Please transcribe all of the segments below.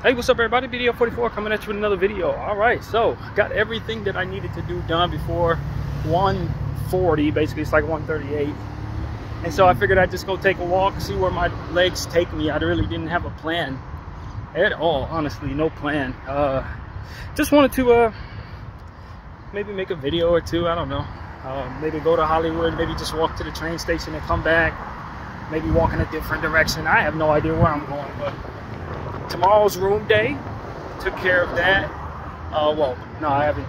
Hey, what's up everybody? Video 44 coming at you with another video. All right, so got everything that I needed to do done before 1:40. Basically it's like 1:38, and so I figured I'd just go take a walk, see where my legs take me. I really didn't have a plan at all, honestly, no plan. Just wanted to maybe make a video or two, I don't know. Maybe go to Hollywood, maybe just walk to the train station and come back, maybe walk in a different direction. I have no idea where I'm going, but tomorrow's room day, took care of that. Well, no, I haven't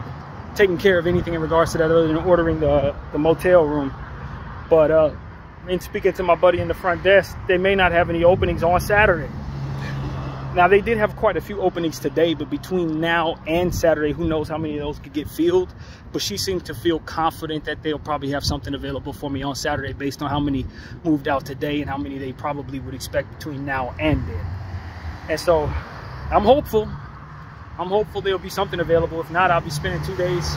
taken care of anything in regards to that other than ordering the motel room. But in speaking to my buddy in the front desk, they may not have any openings on Saturday. Now, they did have quite a few openings today, but between now and Saturday, who knows how many of those could get filled. But she seemed to feel confident that they'll probably have something available for me on Saturday based on how many moved out today and how many they probably would expect between now and then. And so I'm hopeful there'll be something available. If not, I'll be spending 2 days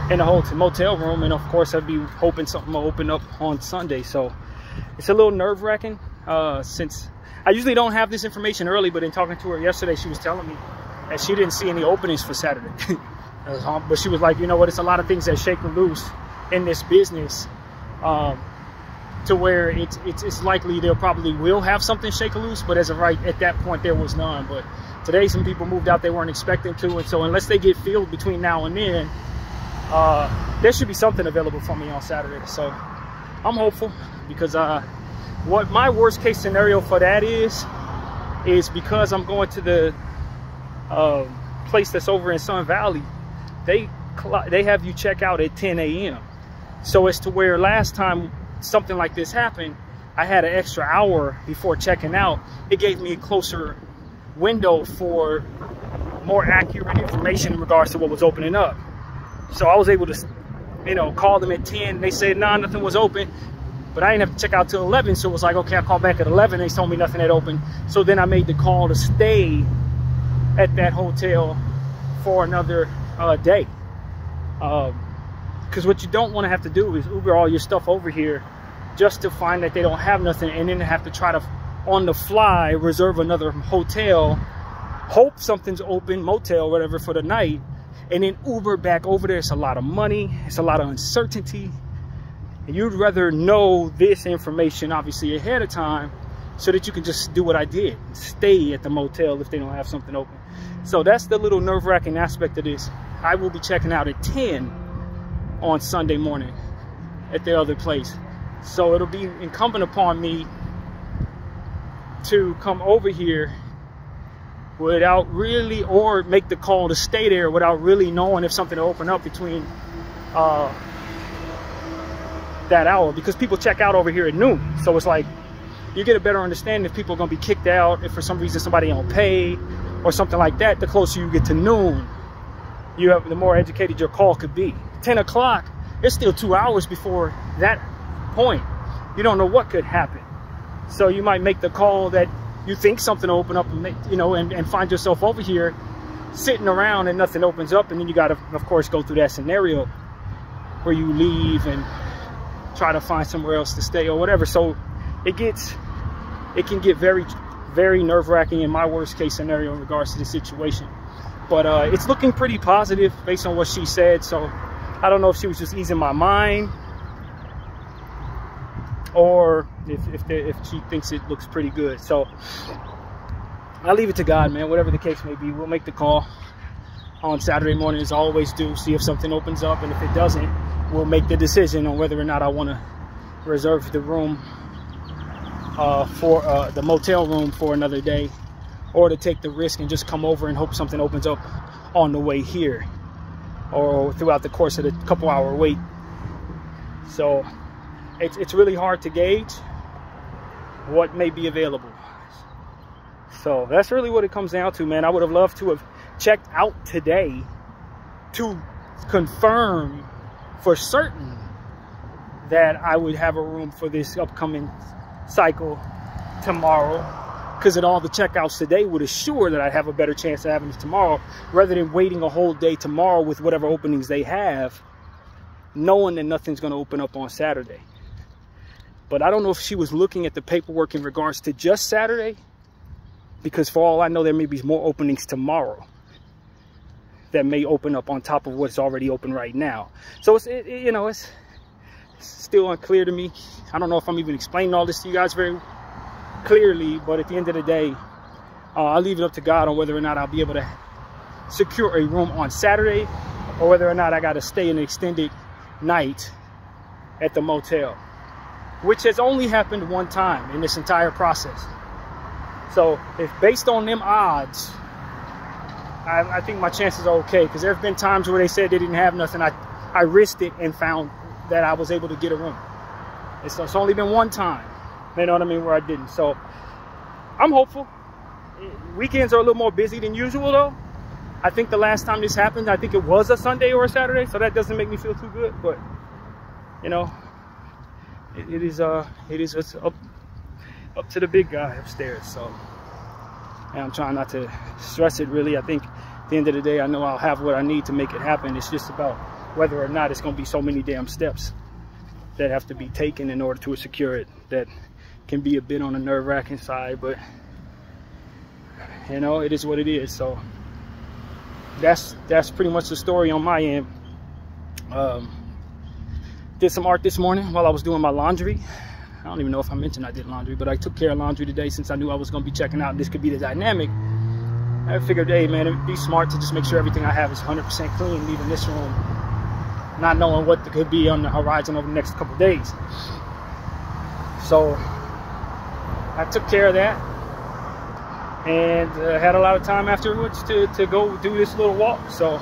in the motel room. And of course, I'd be hoping something will open up on Sunday. So it's a little nerve-wracking since I usually don't have this information early, but in talking to her yesterday, she was telling me that she didn't see any openings for Saturday. But she was like, you know what, it's a lot of things that shake loose in this business, to where it's likely they'll probably will have something shake loose, but as of right at that point there was none. But today some people moved out they weren't expecting to, and so unless they get filled between now and then, there should be something available for me on Saturday. So I'm hopeful, because what my worst case scenario for that is because I'm going to the place that's over in Sun Valley, they have you check out at 10 a.m. So as to where last time something like this happened, I had an extra hour before checking out. It gave me a closer window for more accurate information in regards to what was opening up. So I was able to, you know, call them at 10. They said, nah, nothing was open. But I didn't have to check out till 11, so it was like, okay, I called back at 11. They told me nothing had opened. So then I made the call to stay at that hotel for another day. Because what you don't want to have to do is Uber all your stuff over here just to find that they don't have nothing, and then have to try to, on the fly, reserve another hotel, hope something's open, motel, whatever, for the night, and then Uber back over there. It's a lot of money. It's a lot of uncertainty. And you'd rather know this information, obviously, ahead of time, so that you can just do what I did, stay at the motel if they don't have something open. So that's the little nerve-wracking aspect of this. I will be checking out at 10 on Sunday morning at the other place. So it'll be incumbent upon me to come over here without really, or make the call to stay there without really knowing if something will open up between that hour, because people check out over here at noon. So it's like you get a better understanding if people are going to be kicked out, if for some reason somebody don't pay or something like that. The closer you get to noon, the more educated your call could be. 10 o'clock, it's still 2 hours before that point. You don't know what could happen. So you might make the call that you think something will open up, and make, you know, and find yourself over here sitting around and nothing opens up, and then you got to, of course, go through that scenario where you leave and try to find somewhere else to stay or whatever. So it can get very, very nerve-wracking in my worst case scenario in regards to the situation. But it's looking pretty positive based on what she said. So I don't know if she was just easing my mind, or if she thinks it looks pretty good. So I'll leave it to God, man. Whatever the case may be, we'll make the call on Saturday morning, as I always do, see if something opens up, and if it doesn't, we'll make the decision on whether or not I want to reserve the room for the motel room for another day, or to take the risk and just come over and hope something opens up on the way here or throughout the course of the couple-hour wait. So it's really hard to gauge what may be available. So that's really what it comes down to, man. I would have loved to have checked out today to confirm for certain that I would have a room for this upcoming cycle tomorrow, because at all the checkouts today would assure that I'd have a better chance of having it tomorrow, rather than waiting a whole day tomorrow with whatever openings they have, knowing that nothing's going to open up on Saturday. But I don't know if she was looking at the paperwork in regards to just Saturday because for all I know, there may be more openings tomorrow that may open up on top of what's already open right now. So it's still unclear to me. I don't know if I'm even explaining all this to you guys very clearly, but at the end of the day, I'll leave it up to God on whether or not I'll be able to secure a room on Saturday, or whether or not I got to stay an extended night at the motel, which has only happened one time in this entire process. So if based on them odds, I think my chances are okay, because there have been times where they said they didn't have nothing. I risked it and found that I was able to get a room. It's only been one time, you know what I mean, where I didn't. So I'm hopeful. Weekends are a little more busy than usual though. I think the last time this happened, I think it was a Sunday or a Saturday, so that doesn't make me feel too good. But you know, it is what's up to the big guy upstairs. So, and I'm trying not to stress it really. I think at the end of the day, I know I'll have what I need to make it happen. It's just about whether or not it's going to be so many damn steps that have to be taken in order to secure it. That can be a bit on the nerve-wracking side, but you know, it is what it is. So that's pretty much the story on my end. Did some art this morning while I was doing my laundry. I don't even know if I mentioned I did laundry, but I took care of laundry today since I knew I was going to be checking out and this could be the dynamic. I figured, hey man, it'd be smart to just make sure everything I have is 100% clean, leaving this room, not knowing what could be on the horizon over the next couple days. So I took care of that, and had a lot of time afterwards to go do this little walk. So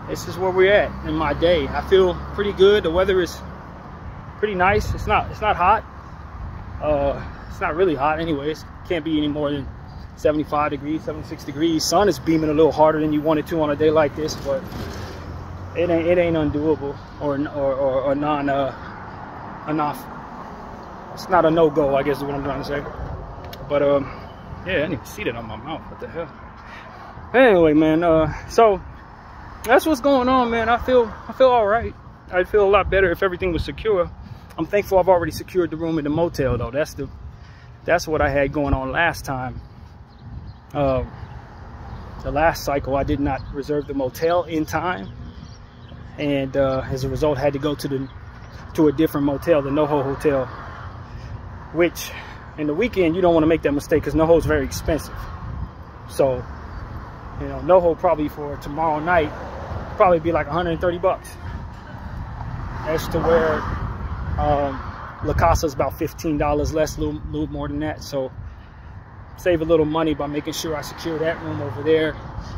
this is where we're at in my day. I feel pretty good. The weather is pretty nice. It's not hot. It's not really hot anyways. Can't be any more than 75 degrees, 76 degrees. Sun is beaming a little harder than you want it to on a day like this, but it ain't undoable or enough. It's not a no-go, I guess is what I'm trying to say. But yeah, I didn't even see that on my mouth. What the hell? Anyway, man, so that's what's going on, man. I feel all right. I'd feel a lot better if everything was secure. I'm thankful I've already secured the room in the motel though. That's what I had going on last time. The last cycle I did not reserve the motel in time, and as a result had to go to a different motel, the NoHo Hotel, which in the weekend you don't want to make that mistake because NoHo is very expensive. So you know, NoHo probably for tomorrow night probably be like 130 bucks. As to where La Casa is about $15 less, a little more than that. So save a little money by making sure I secure that room over there.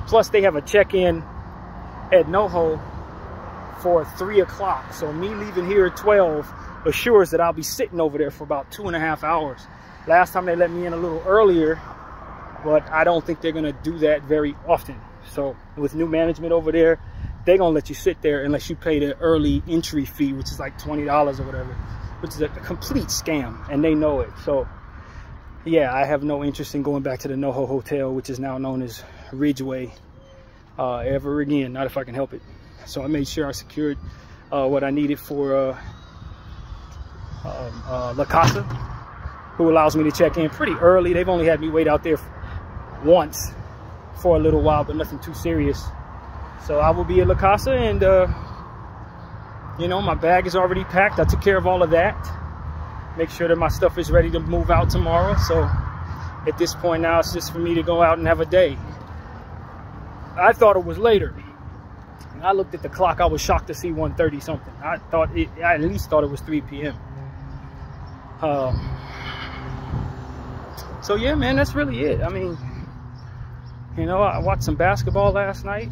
Plus they have a check-in at NoHo for 3 o'clock. So me leaving here at 12 assures that I'll be sitting over there for about 2.5 hours. Last time they let me in a little earlier, but I don't think they're gonna do that very often. So with new management over there, they're gonna let you sit there unless you pay the early entry fee, which is like $20 or whatever, which is a complete scam, and they know it. So yeah, I have no interest in going back to the NoHo Hotel, which is now known as Ridgeway, ever again, not if I can help it. So I made sure I secured what I needed for La Casa, who allows me to check in pretty early. They've only had me wait out there once for a little while, but nothing too serious. So I will be at La Casa, and you know, my bag is already packed. I took care of all of that. Make sure that my stuff is ready to move out tomorrow. So at this point now, it's just for me to go out and have a day. I thought it was later. When I looked at the clock, I was shocked to see 1:30 something. I at least thought it was 3 p.m. So yeah, man, that's really it. I mean, you know, I watched some basketball last night.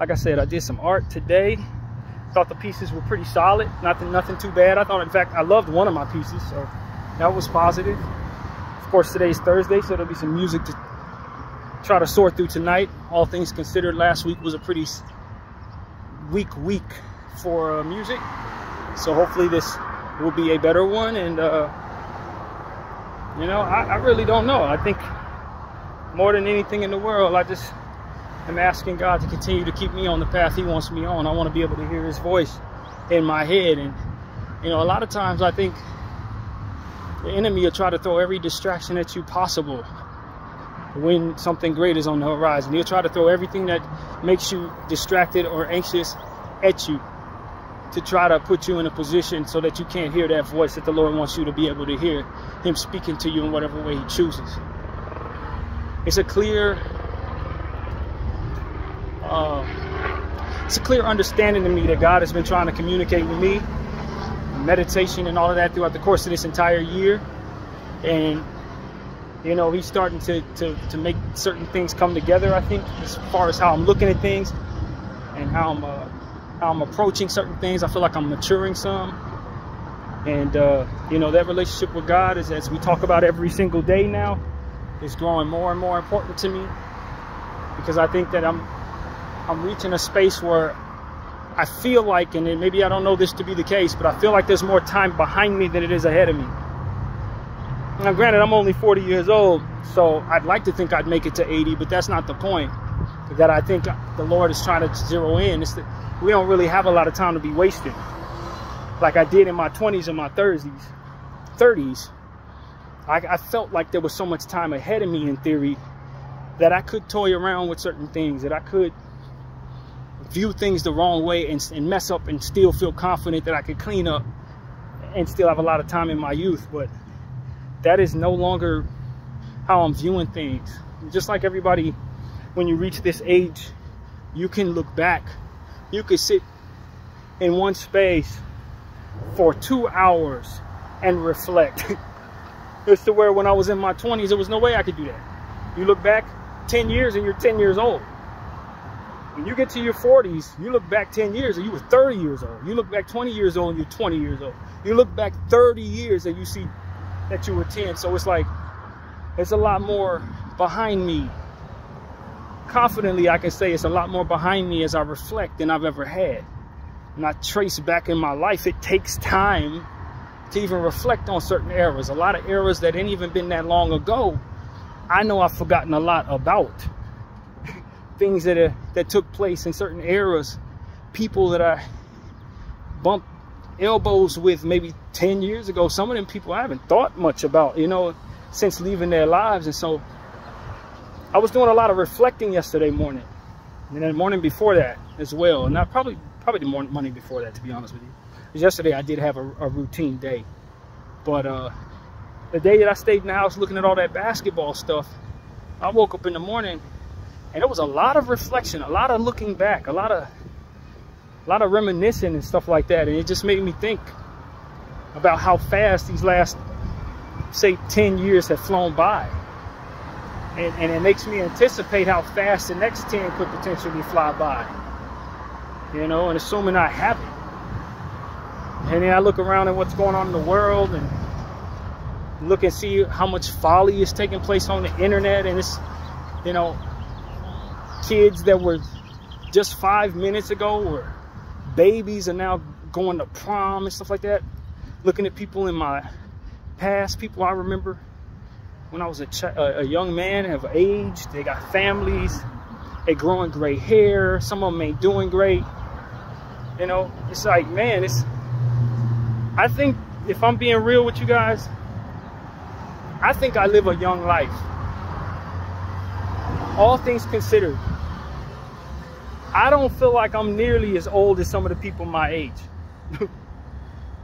Like I said, I did some art today. Thought the pieces were pretty solid. Nothing too bad. I thought, in fact, I loved one of my pieces, so that was positive. Of course, today's Thursday, so there'll be some music to try to sort through tonight. All things considered, last week was a pretty weak week for music. So hopefully this will be a better one. And, you know, I really don't know. I think more than anything in the world, I just am asking God to continue to keep me on the path He wants me on. I want to be able to hear His voice in my head. And, you know, a lot of times I think the enemy will try to throw every distraction at you possible when something great is on the horizon. He'll try to throw everything that makes you distracted or anxious at you to try to put you in a position so that you can't hear that voice that the Lord wants you to be able to hear, him speaking to you in whatever way he chooses. It's a clear understanding to me that God has been trying to communicate with me, meditation and all of that throughout the course of this entire year. And you know, he's starting to make certain things come together, I think, as far as how I'm looking at things and how I'm approaching certain things. I feel like I'm maturing some. And, you know, that relationship with God is, as we talk about every single day now, is growing more and more important to me, because I think that I'm reaching a space where I feel like, and maybe I don't know this to be the case, but I feel like there's more time behind me than it is ahead of me. Now, granted, I'm only 40 years old, so I'd like to think I'd make it to 80, but that's not the point. That I think the Lord is trying to zero in. It's that we don't really have a lot of time to be wasting, like I did in my 20s and my 30s. I felt like there was so much time ahead of me, in theory, that I could toy around with certain things, that I could view things the wrong way and mess up and still feel confident that I could clean up and still have a lot of time in my youth. But that is no longer how I'm viewing things. Just like everybody, when you reach this age, you can look back. You could sit in one space for 2 hours and reflect. It's to where when I was in my 20s, there was no way I could do that. You look back 10 years and you're 10 years old. When you get to your 40s, you look back 10 years and you were 30 years old. You look back 20 years old and you're 20 years old. You look back 30 years and you see that you were 10. So it's like, there's a lot more behind me. Confidently, I can say it's a lot more behind me as I reflect than I've ever had. And I trace back in my life, it takes time to even reflect on certain eras. A lot of eras that ain't even been that long ago, I know I've forgotten a lot about. Things that took place in certain eras, people that I bumped elbows with maybe 10 years ago. Some of them people I haven't thought much about, you know, since leaving their lives. And so I was doing a lot of reflecting yesterday morning, and then the morning before that as well. And not probably the morning before that, to be honest with you. Because yesterday I did have a routine day. But the day that I stayed in the house looking at all that basketball stuff, I woke up in the morning and there was a lot of reflection, a lot of looking back, a lot of reminiscing and stuff like that. And it just made me think about how fast these last, say, 10 years have flown by. And it makes me anticipate how fast the next 10 could potentially fly by. You know, and assuming I haven't. And then I look around at what's going on in the world and look and see how much folly is taking place on the internet. And it's, you know, kids that were just 5 minutes ago or babies are now going to prom and stuff like that. Looking at people in my past, people I remember when I was a young man, have aged, they got families, they growing gray hair, some of them ain't doing great. You know, it's like, man, I think, if I'm being real with you guys, I think I live a young life. All things considered, I don't feel like I'm nearly as old as some of the people my age.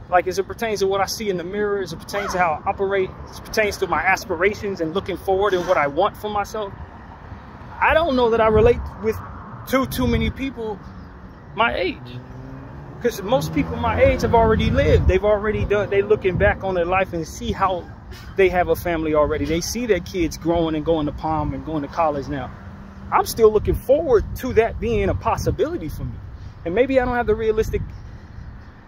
Like, as it pertains to what I see in the mirror, as it pertains to how I operate, as it pertains to my aspirations and looking forward and what I want for myself, I don't know that I relate with too many people my age. Because most people my age have already lived. They've already done, they're looking back on their life and see how they have a family already. They see their kids growing and going to prom and going to college now. I'm still looking forward to that being a possibility for me. And maybe I don't have the realistic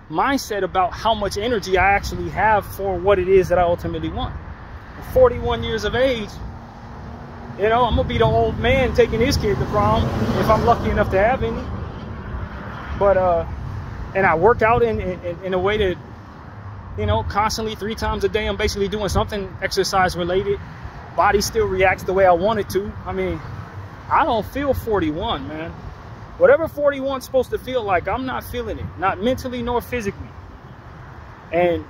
mindset about how much energy I actually have for what it is that I ultimately want. At 41 years of age, you know, I'm gonna be the old man taking his kid to prom if I'm lucky enough to have any. But and I work out in a way that, you know, constantly 3 times a day I'm basically doing something exercise related. Body still reacts the way I want it to. I mean, I don't feel 41, man. Whatever 41's supposed to feel like, I'm not feeling it. Not mentally nor physically. And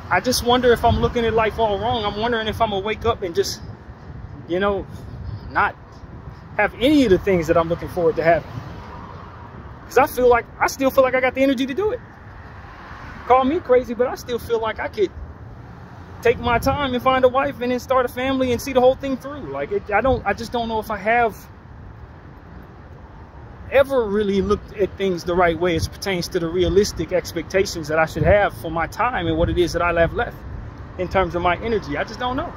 I just wonder if I'm looking at life all wrong. I'm wondering if I'm gonna wake up and just you know, not have any of the things that I'm looking forward to having. Because I still feel like I got the energy to do it. Call me crazy, but I still feel like I could take my time and find a wife and then start a family and see the whole thing through. Like, I just don't know if I have ever really looked at things the right way as it pertains to the realistic expectations that I should have for my time and what it is that I have left in terms of my energy. I just don't know.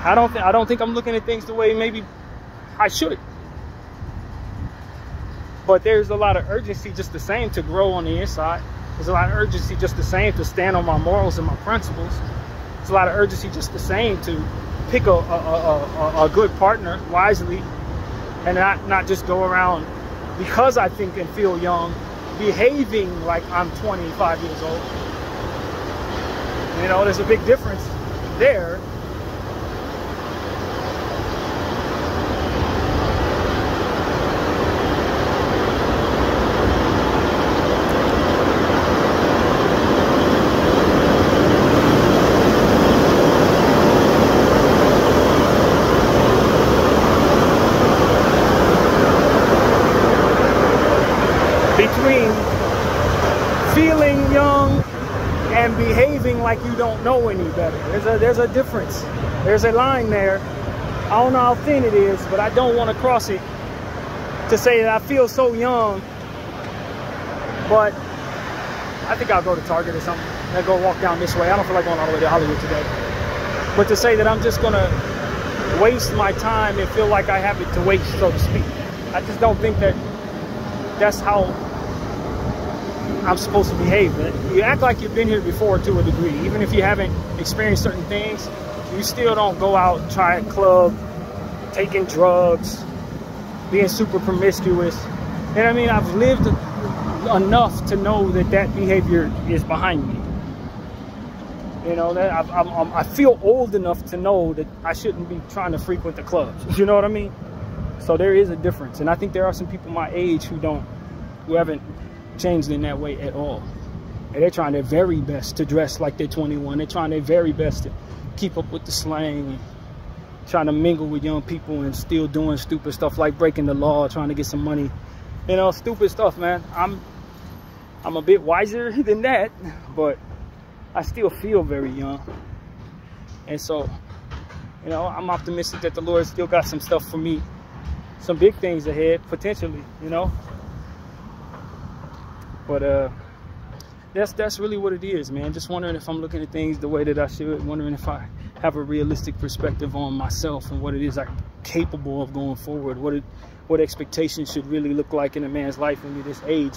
I don't think I'm looking at things the way maybe I should. But there's a lot of urgency just the same to grow on the inside. There's a lot of urgency just the same to stand on my morals and my principles. There's a lot of urgency just the same to pick a good partner wisely and not just go around, because I think and feel young, behaving like I'm 25 years old. You know, there's a big difference there. Between feeling young and behaving like you don't know any better. There's a difference. There's a line there. I don't know how thin it is, but I don't want to cross it to say that I feel so young. But I think I'll go to Target or something. I'll go walk down this way. I don't feel like going all the way to Hollywood today. But to say that I'm just going to waste my time and feel like I have it to waste, so to speak. I just don't think that that's how I'm supposed to behave. You act like you've been here before to a degree. Even if you haven't experienced certain things, you still don't go out, try a club, taking drugs, being super promiscuous. And I mean, I've lived enough to know that that behavior is behind me. You know, that I feel old enough to know that I shouldn't be trying to frequent the clubs. You know what I mean? So there is a difference. And I think there are some people my age who haven't changed in that way at all. And they're trying their very best to dress like they're 21. They're trying their very best to keep up with the slang and trying to mingle with young people and still doing stupid stuff like breaking the law, trying to get some money. You know, stupid stuff, man. I'm a bit wiser than that, but I still feel very young. And so, you know, I'm optimistic that the Lord still got some stuff for me. Some big things ahead, potentially, you know. But that's really what it is, man. Just wondering if I'm looking at things the way that I should. Wondering if I have a realistic perspective on myself and what it is I'm capable of going forward. What expectations should really look like in a man's life when you're this age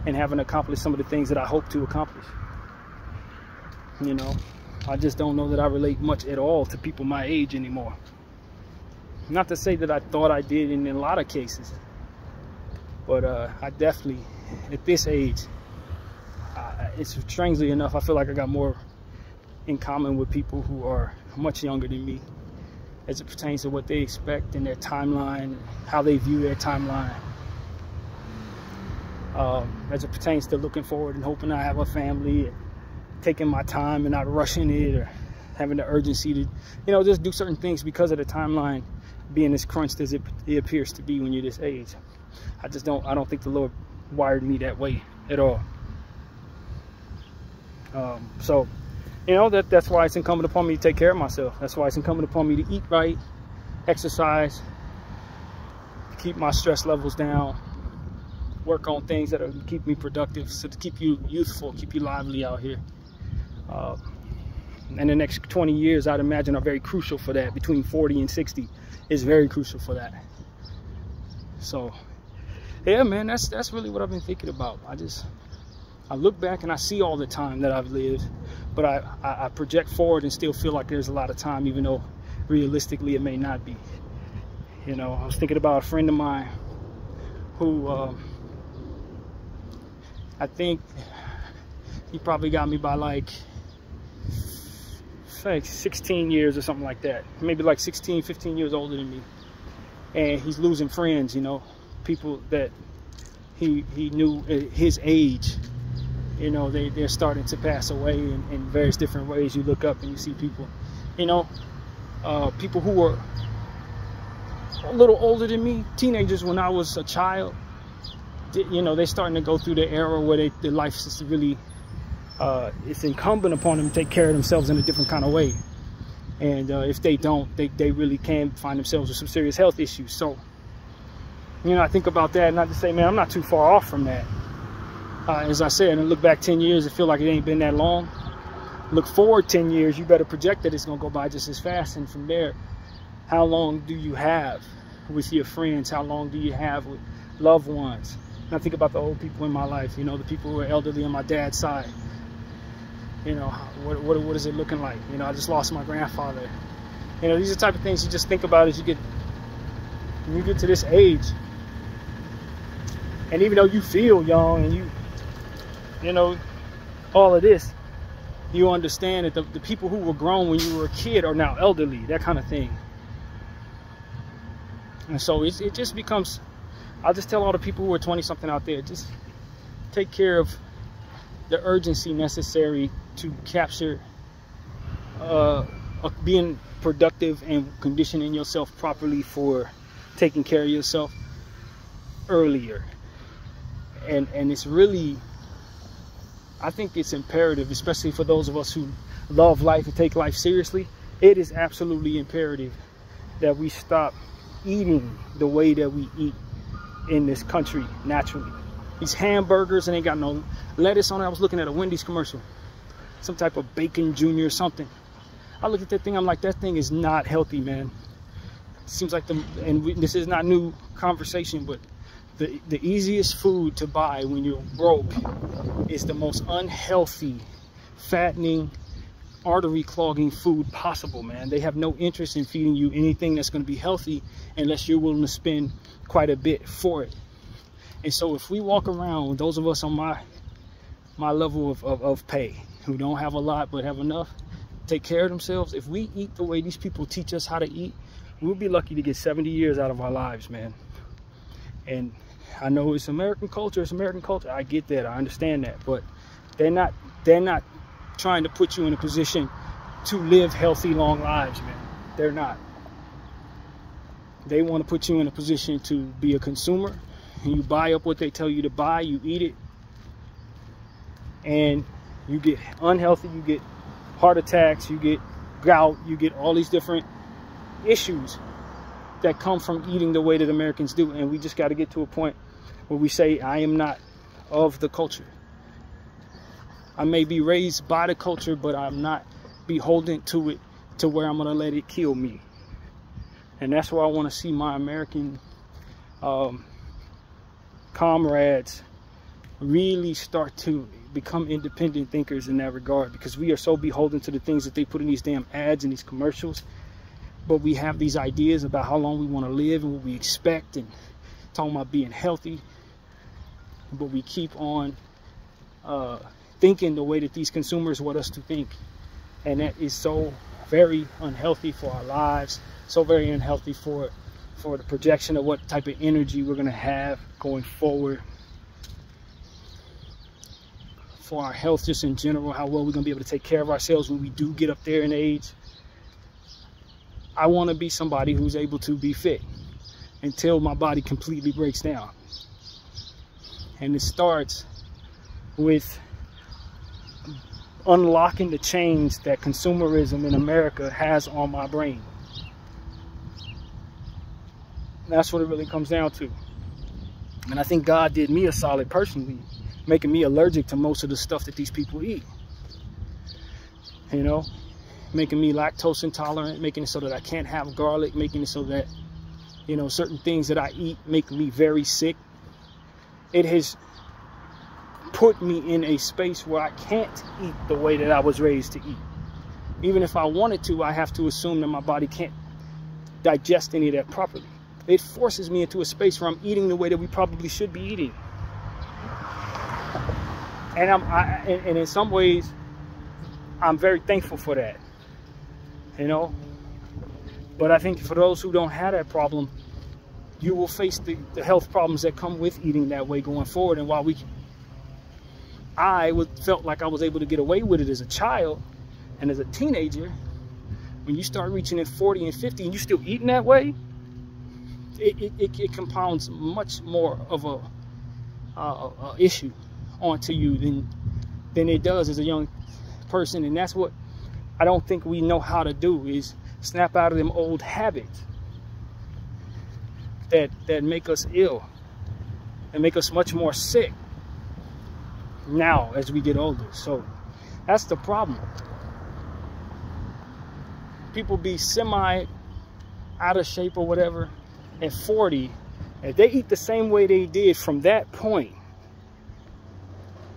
and haven't accomplished some of the things that I hope to accomplish. You know, I just don't know that I relate much at all to people my age anymore. Not to say that I thought I did in a lot of cases, but I definitely, at this age, it's strangely enough, I feel like I got more in common with people who are much younger than me as it pertains to what they expect in their timeline, how they view their timeline, as it pertains to looking forward and hoping I have a family, and taking my time and not rushing it, or having the urgency to, you know, just do certain things because of the timeline being as crunched as it appears to be when you're this age. I don't think the Lord wired me that way at all. So, you know, that's why it's incumbent upon me to take care of myself. That's why it's incumbent upon me to eat right, exercise, keep my stress levels down, work on things that will keep me productive, so to keep you youthful, keep you lively out here. And the next 20 years, I'd imagine, are very crucial for that. Between 40 and 60 is very crucial for that. So, yeah, man, that's really what I've been thinking about. I look back and I see all the time that I've lived, but I project forward and still feel like there's a lot of time, even though realistically it may not be. You know, I was thinking about a friend of mine who I think he probably got me by like 16 years or something like that. Maybe like 16, 15 years older than me. And he's losing friends, you know, people that he knew at his age. You know, they're starting to pass away in various different ways. You look up and you see people, you know, people who were a little older than me, teenagers when I was a child, you know, they're starting to go through the era where their life is really, it's incumbent upon them to take care of themselves in a different kind of way. And if they don't, they really can find themselves with some serious health issues. So, you know, I think about that and I just say, man, I'm not too far off from that. As I said, and look back 10 years, it feel like it ain't been that long. Look forward 10 years, you better project that it's gonna go by just as fast. And from there, how long do you have with your friends? How long do you have with loved ones? And I think about the old people in my life, you know, the people who are elderly on my dad's side. You know, what is it looking like? You know, I just lost my grandfather. You know, these are the type of things you just think about as when you get to this age. And even though you feel young and you know, all of this, you understand that the people who were grown when you were a kid are now elderly, that kind of thing. And so it just becomes, I'll just tell all the people who are 20-something out there, just take care of the urgency necessary to capture being productive and conditioning yourself properly for taking care of yourself earlier. And it's really, I think it's imperative, especially for those of us who love life and take life seriously. It is absolutely imperative that we stop eating the way that we eat in this country naturally. These hamburgers and ain't got no lettuce on it. I was looking at a Wendy's commercial, some type of bacon junior or something. I look at that thing, I'm like, that thing is not healthy, man. It seems like this is not new conversation, but the easiest food to buy when you're broke is the most unhealthy, fattening, artery clogging food possible, man. They have no interest in feeding you anything that's going to be healthy unless you're willing to spend quite a bit for it. And so if we walk around, those of us on my level of pay, who don't have a lot but have enough, take care of themselves, if we eat the way these people teach us how to eat, we'll be lucky to get 70 years out of our lives, man. And I know it's American culture, I get that, I understand that, but they're not trying to put you in a position to live healthy, long lives, man. They're not. They want to put you in a position to be a consumer, and you buy up what they tell you to buy, you eat it, and you get unhealthy, you get heart attacks, you get gout, you get all these different issues that come from eating the way that Americans do. And we just got to get to a point where we say, I am not of the culture. I may be raised by the culture, but I'm not beholden to it to where I'm going to let it kill me. And that's where I want to see my American comrades really start to become independent thinkers in that regard, because we are so beholden to the things that they put in these damn ads and these commercials. But we have these ideas about how long we want to live and what we expect, and talking about being healthy, but we keep on thinking the way that these consumers want us to think. And that is so very unhealthy for our lives, so very unhealthy for the projection of what type of energy we're going to have going forward, for our health just in general, how well we're going to be able to take care of ourselves when we do get up there in age. I want to be somebody who's able to be fit until my body completely breaks down. And it starts with unlocking the chains that consumerism in America has on my brain. That's what it really comes down to. And I think God did me a solid personally, making me allergic to most of the stuff that these people eat. You know, making me lactose intolerant, making it so that I can't have garlic, making it so that, you know, certain things that I eat make me very sick. It has put me in a space where I can't eat the way that I was raised to eat. Even if I wanted to, I have to assume that my body can't digest any of that properly. It forces me into a space where I'm eating the way that we probably should be eating. And and in some ways, I'm very thankful for that, you know. But I think for those who don't have that problem, you will face the health problems that come with eating that way going forward. And while I felt like I was able to get away with it as a child and as a teenager, when you start reaching at 40 and 50 and you still eating that way, it compounds much more of a issue onto you than it does as a young person. And that's what I don't think we know how to do, is snap out of them old habits that make us ill and make us much more sick now as we get older. So that's the problem. People be semi out of shape or whatever at 40. If they eat the same way they did from that point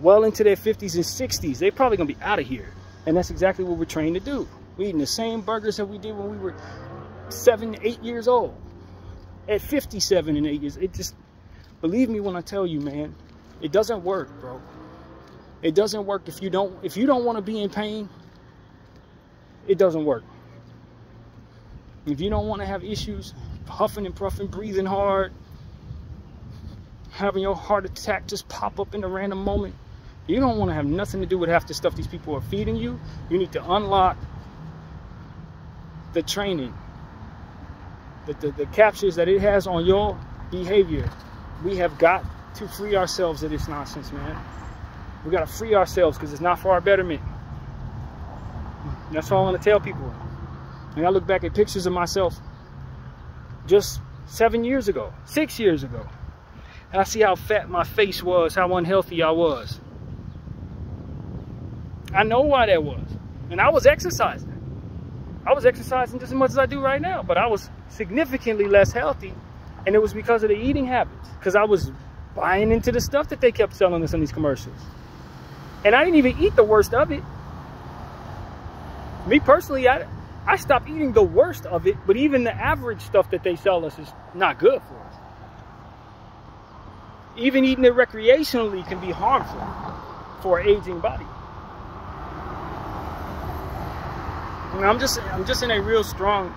well into their 50s and 60s, they're probably gonna be out of here. And that's exactly what we're trained to do. We're eating the same burgers that we did when we were 7, 8 years old. At 57 and 8 years, it just, believe me when I tell you, man, it doesn't work, bro. It doesn't work. If you don't want to be in pain, it doesn't work. If you don't want to have issues, huffing and puffing, breathing hard, having your heart attack just pop up in a random moment, you don't want to have nothing to do with half the stuff these people are feeding you. You need to unlock the training, the captures that it has on your behavior. We have got to free ourselves of this nonsense, man. We got to free ourselves, because it's not for our betterment. That's all I want to tell people. And I look back at pictures of myself just 7 years ago, 6 years ago, and I see how fat my face was, how unhealthy I was. I know why that was. And I was exercising. I was exercising just as much as I do right now, but I was significantly less healthy. And it was because of the eating habits, because I was buying into the stuff that they kept selling us in these commercials. And I didn't even eat the worst of it. Me personally, I stopped eating the worst of it, but even the average stuff that they sell us is not good for us. Even eating it recreationally can be harmful for an aging body. And I'm just in a real strong,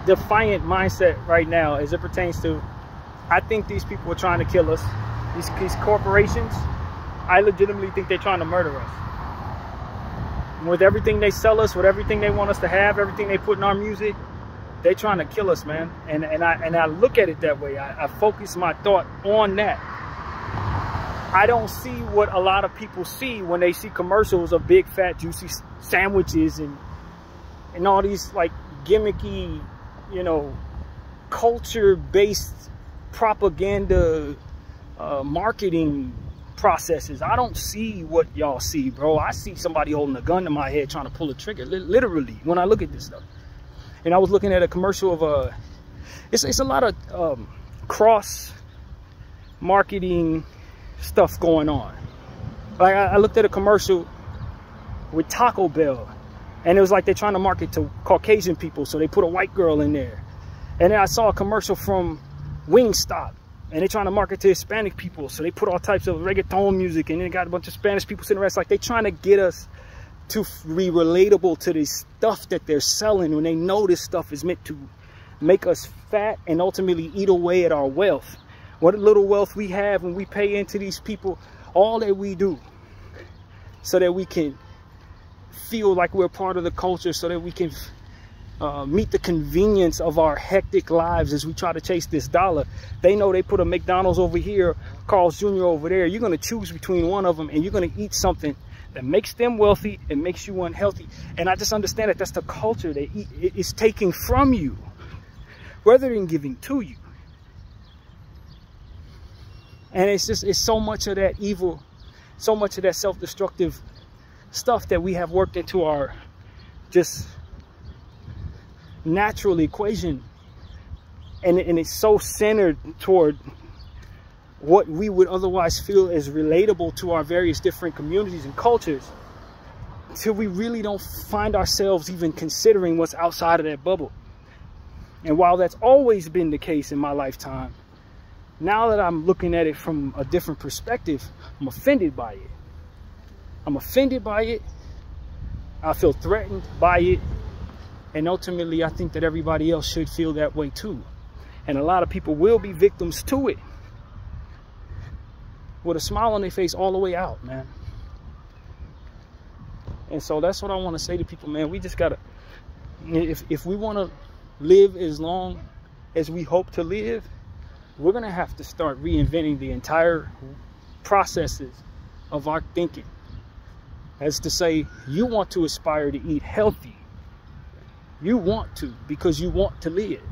defiant mindset right now as it pertains to, I think these people are trying to kill us. These corporations, I legitimately think they're trying to murder us. With everything they sell us, with everything they want us to have, everything they put in our music, they're trying to kill us, man. And I look at it that way. I focus my thought on that. I don't see what a lot of people see when they see commercials of big, fat, juicy sandwiches and all these like gimmicky, you know, culture-based propaganda marketing processes. I don't see what y'all see, bro. I see somebody holding a gun to my head trying to pull a trigger, literally, when I look at this stuff. And I was looking at a commercial of it's a lot of cross marketing stuff going on. Like I looked at a commercial with Taco Bell, and it was like they're trying to market to Caucasian people, so they put a white girl in there. And then I saw a commercial from Wingstop, and they're trying to market to Hispanic people, so they put all types of reggaeton music, and then got a bunch of Spanish people sitting around. It's like they're trying to get us to be relatable to this stuff that they're selling, when they know this stuff is meant to make us fat and ultimately eat away at our wealth. What little wealth we have when we pay into these people, all that we do so that we can feel like we're part of the culture, so that we can meet the convenience of our hectic lives as we try to chase this dollar. They know they put a McDonald's over here, Carl's Jr. over there. You're going to choose between one of them, and you're going to eat something that makes them wealthy and makes you unhealthy. And I just understand that that's the culture they eat. It's taking from you rather than giving to you. And it's so much of that evil, so much of that self-destructive stuff that we have worked into our just natural equation. And it's so centered toward what we would otherwise feel as relatable to our various different communities and cultures, till we really don't find ourselves even considering what's outside of that bubble. And while that's always been the case in my lifetime, now that I'm looking at it from a different perspective, I'm offended by it. I'm offended by it. I feel threatened by it. And ultimately, I think that everybody else should feel that way too. And a lot of people will be victims to it, with a smile on their face all the way out, man. And so that's what I want to say to people, man. We just gotta, if we want to live as long as we hope to live, we're gonna have to start reinventing the entire processes of our thinking. As to say, you want to aspire to eat healthy. You want to, because you want to live.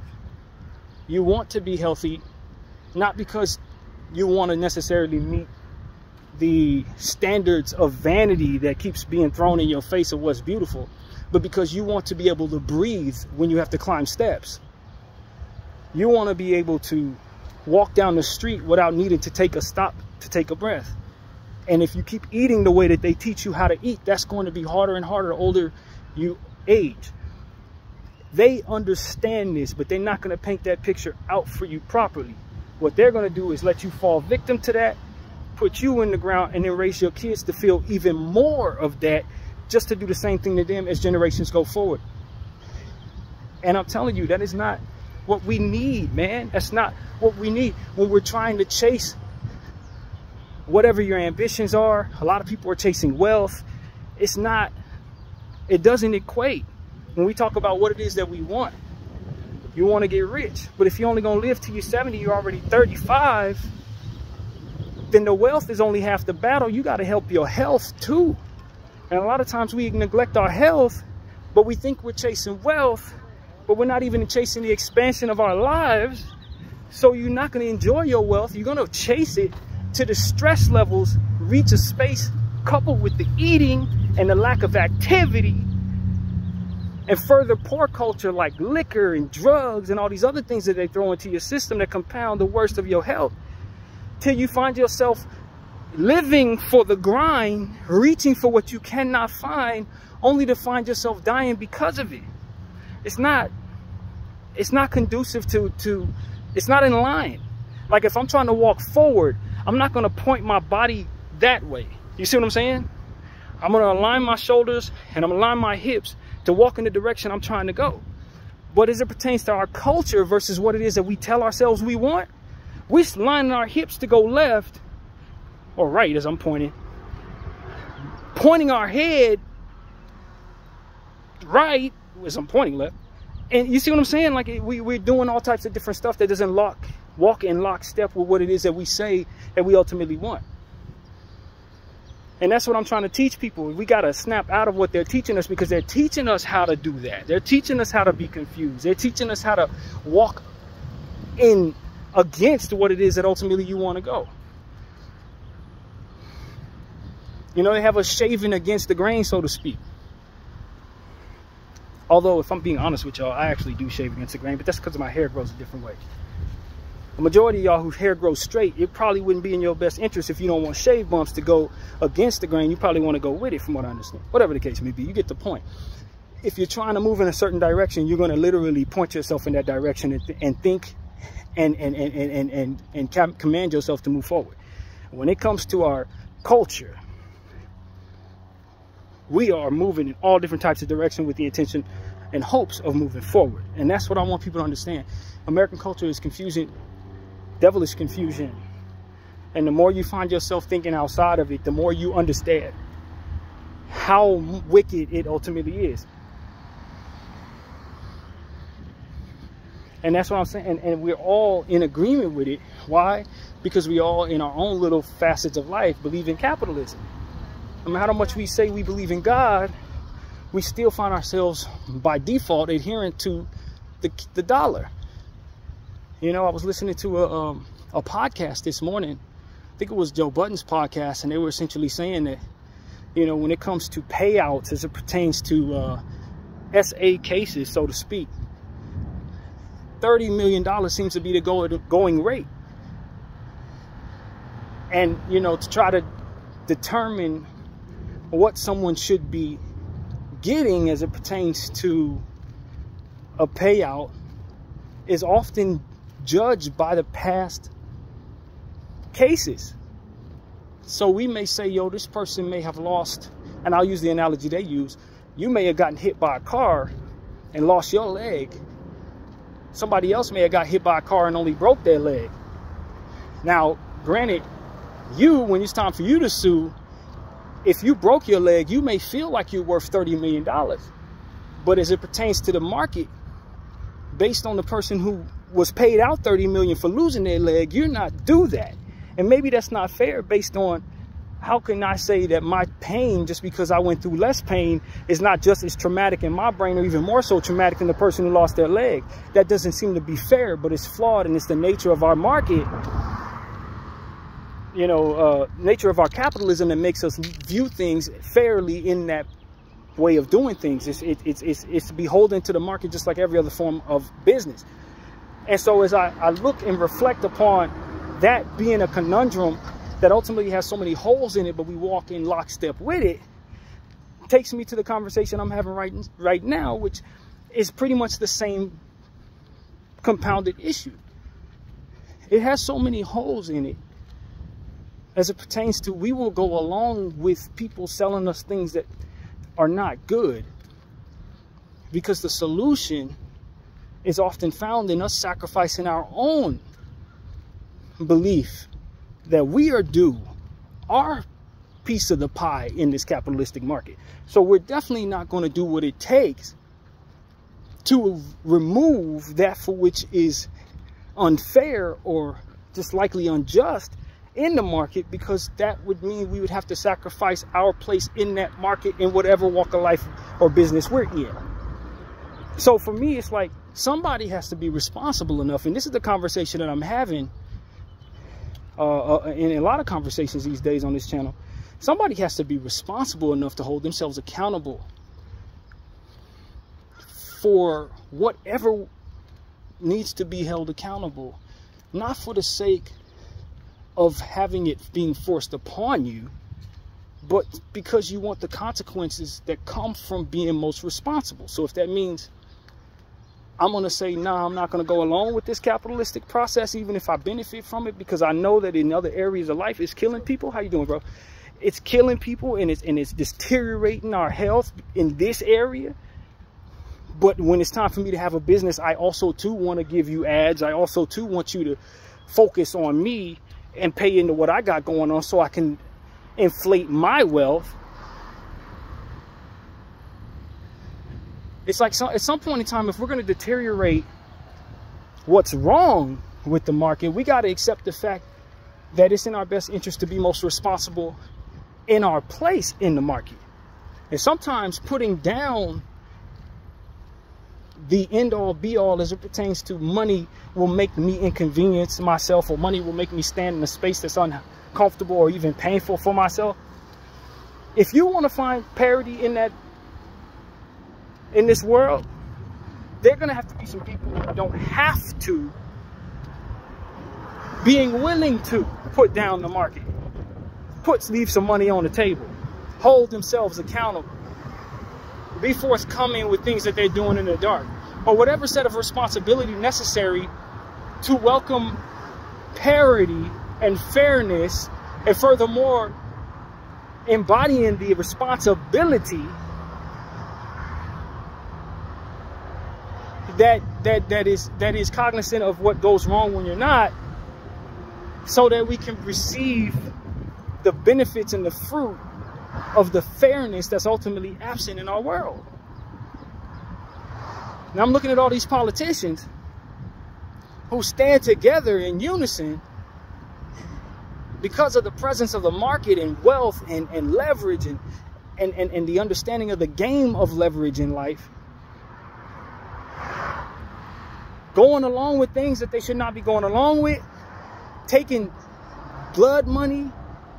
You want to be healthy, not because you want to necessarily meet the standards of vanity that keeps being thrown in your face of what's beautiful, but because you want to be able to breathe when you have to climb steps. You want to be able to walk down the street without needing to take a stop to take a breath. And if you keep eating the way that they teach you how to eat, that's going to be harder and harder the older you age. They understand this, but they're not going to paint that picture out for you properly. What they're going to do is let you fall victim to that, put you in the ground, and then raise your kids to feel even more of that, just to do the same thing to them as generations go forward. And I'm telling you, that is not what we need, man. That's not what we need when we're trying to chase whatever your ambitions are. A lot of people are chasing wealth. It's not, it doesn't equate. When we talk about what it is that we want, you want to get rich. But if you're only going to live till you're 70, you're already 35, then the wealth is only half the battle. You got to help your health too. And a lot of times we neglect our health, but we think we're chasing wealth, but we're not even chasing the expansion of our lives. So you're not going to enjoy your wealth. You're going to chase it to the stress levels reach a space, coupled with the eating and the lack of activity and further poor culture like liquor and drugs and all these other things that they throw into your system that compound the worst of your health, till you find yourself living for the grind, reaching for what you cannot find, only to find yourself dying because of it. It's not conducive to it's not in line. Like if I'm trying to walk forward, I'm not going to point my body that way. You see what I'm saying? I'm going to align my shoulders and I'm going to align my hips to walk in the direction I'm trying to go. But as it pertains to our culture versus what it is that we tell ourselves we want, we're lining our hips to go left or right as I'm pointing our head right as I'm pointing left. And you see what I'm saying? Like we're doing all types of different stuff that doesn't walk in lockstep with what it is that we say that we ultimately want. And that's what I'm trying to teach people. We got to snap out of what they're teaching us, because they're teaching us how to do that. They're teaching us how to be confused. They're teaching us how to walk in against what it is that ultimately you want to go. You know, they have us shaving against the grain, so to speak. Although, if I'm being honest with y'all, I actually do shave against the grain, but that's because my hair grows a different way. The majority of y'all whose hair grows straight, it probably wouldn't be in your best interest if you don't want shave bumps to go against the grain. You probably want to go with it, from what I understand. Whatever the case may be, you get the point. If you're trying to move in a certain direction, you're going to literally point yourself in that direction and think and command yourself to move forward. When it comes to our culture, we are moving in all different types of directions with the intention and hopes of moving forward. And that's what I want people to understand. American culture is confusing, devilish confusion. And the more you find yourself thinking outside of it, the more you understand how wicked it ultimately is. And that's what I'm saying. And we're all in agreement with it. Why? Because we all, in our own little facets of life, believe in capitalism. No matter how much we say we believe in God, we still find ourselves by default adherent to the dollar. You know, I was listening to a podcast this morning. I think it was Joe Budden's podcast, and they were essentially saying that, you know, when it comes to payouts as it pertains to SA cases, so to speak, $30 million seems to be the going rate. And, you know, to try to determine what someone should be getting as it pertains to a payout is often judged by the past cases. So we may say, yo, this person may have lost, and I'll use the analogy they use. You may have gotten hit by a car and lost your leg. Somebody else may have got hit by a car and only broke their leg. Now, granted, when it's time for you to sue, if you broke your leg, you may feel like you're worth $30 million. But as it pertains to the market, based on the person who was paid out $30 million for losing their leg, you're not due that. And maybe that's not fair based on, how can I say that my pain, just because I went through less pain, is not just as traumatic in my brain, or even more so traumatic than the person who lost their leg? That doesn't seem to be fair, but it's flawed, and it's the nature of our market, you know, nature of our capitalism that makes us view things fairly in that way of doing things. It's beholden to the market, just like every other form of business. And so as I look and reflect upon that being a conundrum that ultimately has so many holes in it, but we walk in lockstep with it, takes me to the conversation I'm having right now, which is pretty much the same compounded issue. It has so many holes in it as it pertains to, we will go along with people selling us things that are not good, because the solution is often found in us sacrificing our own belief that we are due our piece of the pie in this capitalistic market. So we're definitely not going to do what it takes to remove that for which is unfair or just likely unjust in the market, because that would mean we would have to sacrifice our place in that market in whatever walk of life or business we're in. So for me, it's like somebody has to be responsible enough, and this is the conversation that I'm having in a lot of conversations these days on this channel. Somebody has to be responsible enough to hold themselves accountable for whatever needs to be held accountable, not for the sake of having it being forced upon you, but because you want the consequences that come from being most responsible. So if that means I'm going to say, nah, I'm not going to go along with this capitalistic process, even if I benefit from it, because I know that in other areas of life it's killing people. How you doing, bro? It's killing people, and it's deteriorating our health in this area. But when it's time for me to have a business, I also too want to give you ads. I also too want you to focus on me and pay into what I got going on, so I can inflate my wealth. It's like, at some point in time, if we're going to deteriorate what's wrong with the market, we got to accept the fact that it's in our best interest to be most responsible in our place in the market. And sometimes putting down the end all be all as it pertains to money will make me inconvenience myself, or money will make me stand in a space that's uncomfortable or even painful for myself. If you want to find parity in this world, there are going to have to be some people who don't have to being willing to put down the market, leave some money on the table, hold themselves accountable, be forthcoming with things that they're doing in the dark, or whatever set of responsibility necessary to welcome parity and fairness, and furthermore embodying the responsibility that is cognizant of what goes wrong when you're not, so that we can receive the benefits and the fruit of the fairness that's ultimately absent in our world. Now I'm looking at all these politicians who stand together in unison because of the presence of the market and wealth and leverage and the understanding of the game of leverage in life, going along with things that they should not be going along with, taking blood money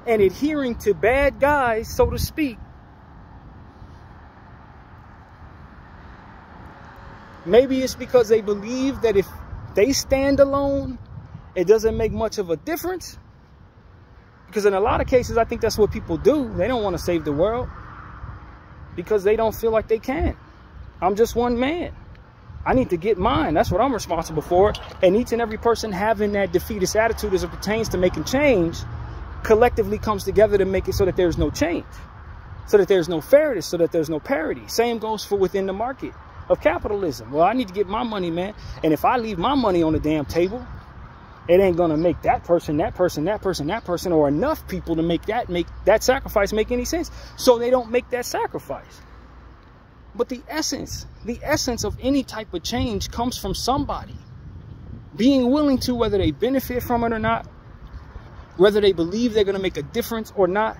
and adhering to bad guys, so to speak. Maybe it's because they believe that if they stand alone, it doesn't make much of a difference. Because in a lot of cases, I think that's what people do. They don't want to save the world because they don't feel like they can. I'm just one man. I need to get mine. That's what I'm responsible for. And each and every person having that defeatist attitude as it pertains to making change collectively comes together to make it so that there's no change, so that there's no fairness, so that there's no parity. Same goes for within the market of capitalism. Well, I need to get my money, man. And if I leave my money on the damn table, it ain't gonna make that person, or enough people to make that sacrifice make any sense. So they don't make that sacrifice. But the essence of any type of change comes from somebody being willing to, whether they benefit from it or not, whether they believe they're gonna make a difference or not,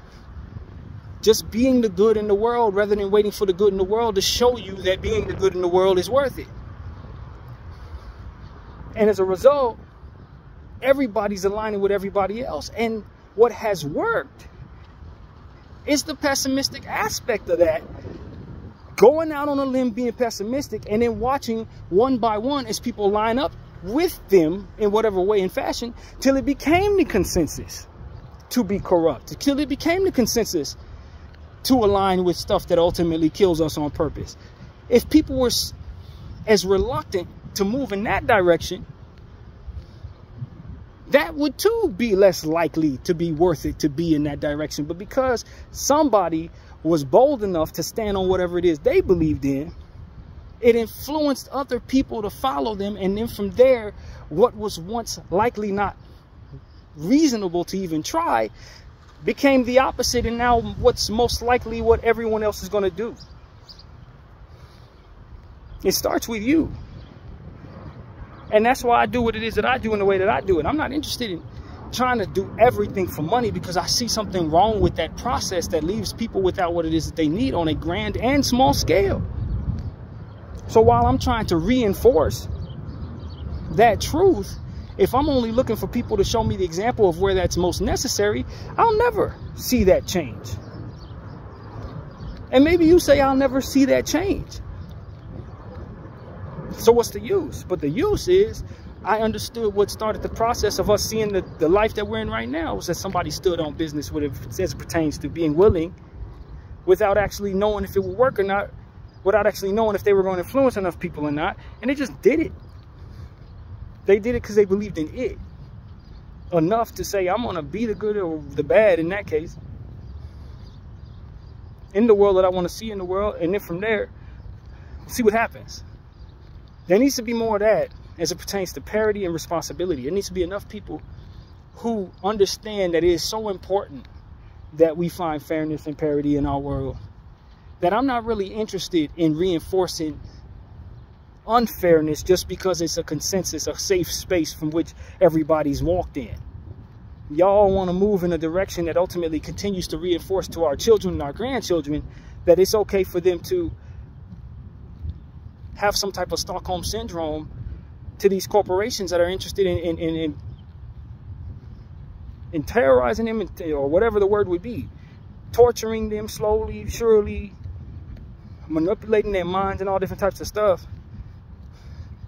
just being the good in the world rather than waiting for the good in the world to show you that being the good in the world is worth it. And as a result, everybody's aligning with everybody else. And what has worked is the pessimistic aspect of that. Going out on a limb, being pessimistic, and then watching one by one as people line up with them in whatever way and fashion, till it became the consensus to be corrupt, till it became the consensus to align with stuff that ultimately kills us on purpose. If people were as reluctant to move in that direction, that would too be less likely to be worth it to be in that direction. But because somebody was bold enough to stand on whatever it is they believed in, it influenced other people to follow them. And then from there, what was once likely not reasonable to even try became the opposite. And now what's most likely what everyone else is going to do. It starts with you. And that's why I do what it is that I do in the way that I do it. I'm not interested in trying to do everything for money, because I see something wrong with that process that leaves people without what it is that they need on a grand and small scale. So while I'm trying to reinforce that truth, if I'm only looking for people to show me the example of where that's most necessary, I'll never see that change. And maybe you say I'll never see that change. So what's the use? But the use is, I understood what started the process of us seeing the life that we're in right now, was that somebody stood on business with it as it pertains to being willing, without actually knowing if it would work or not, without actually knowing if they were going to influence enough people or not. And they just did it. They did it because they believed in it enough to say, I'm going to be the good or the bad in that case, in the world that I want to see in the world. And then from there, see what happens. There needs to be more of that as it pertains to parity and responsibility. There needs to be enough people who understand that it is so important that we find fairness and parity in our world, that I'm not really interested in reinforcing unfairness just because it's a consensus, a safe space from which everybody's walked in. Y'all want to move in a direction that ultimately continues to reinforce to our children and our grandchildren that it's okay for them to have some type of Stockholm syndrome to these corporations that are interested in terrorizing them, or whatever the word would be, torturing them slowly, surely, manipulating their minds and all different types of stuff.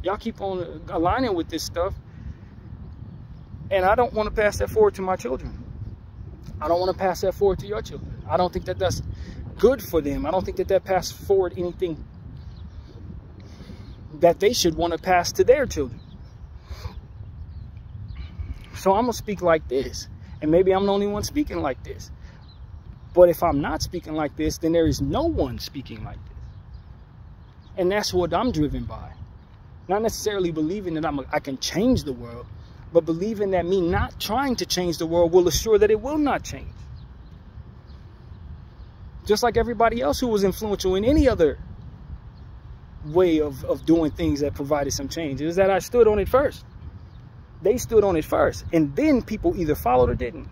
Y'all keep on aligning with this stuff, and I don't want to pass that forward to my children. I don't want to pass that forward to your children. I don't think that that's good for them. I don't think that that passes forward anything that they should want to pass to their children. So I'm going to speak like this. And maybe I'm the only one speaking like this. But if I'm not speaking like this, then there is no one speaking like this. And that's what I'm driven by. Not necessarily believing that I can change the world, but believing that me not trying to change the world will assure that it will not change. Just like everybody else who was influential in any other way of doing things that provided some change, is that I stood on it first. They stood on it first, and then people either followed or didn't.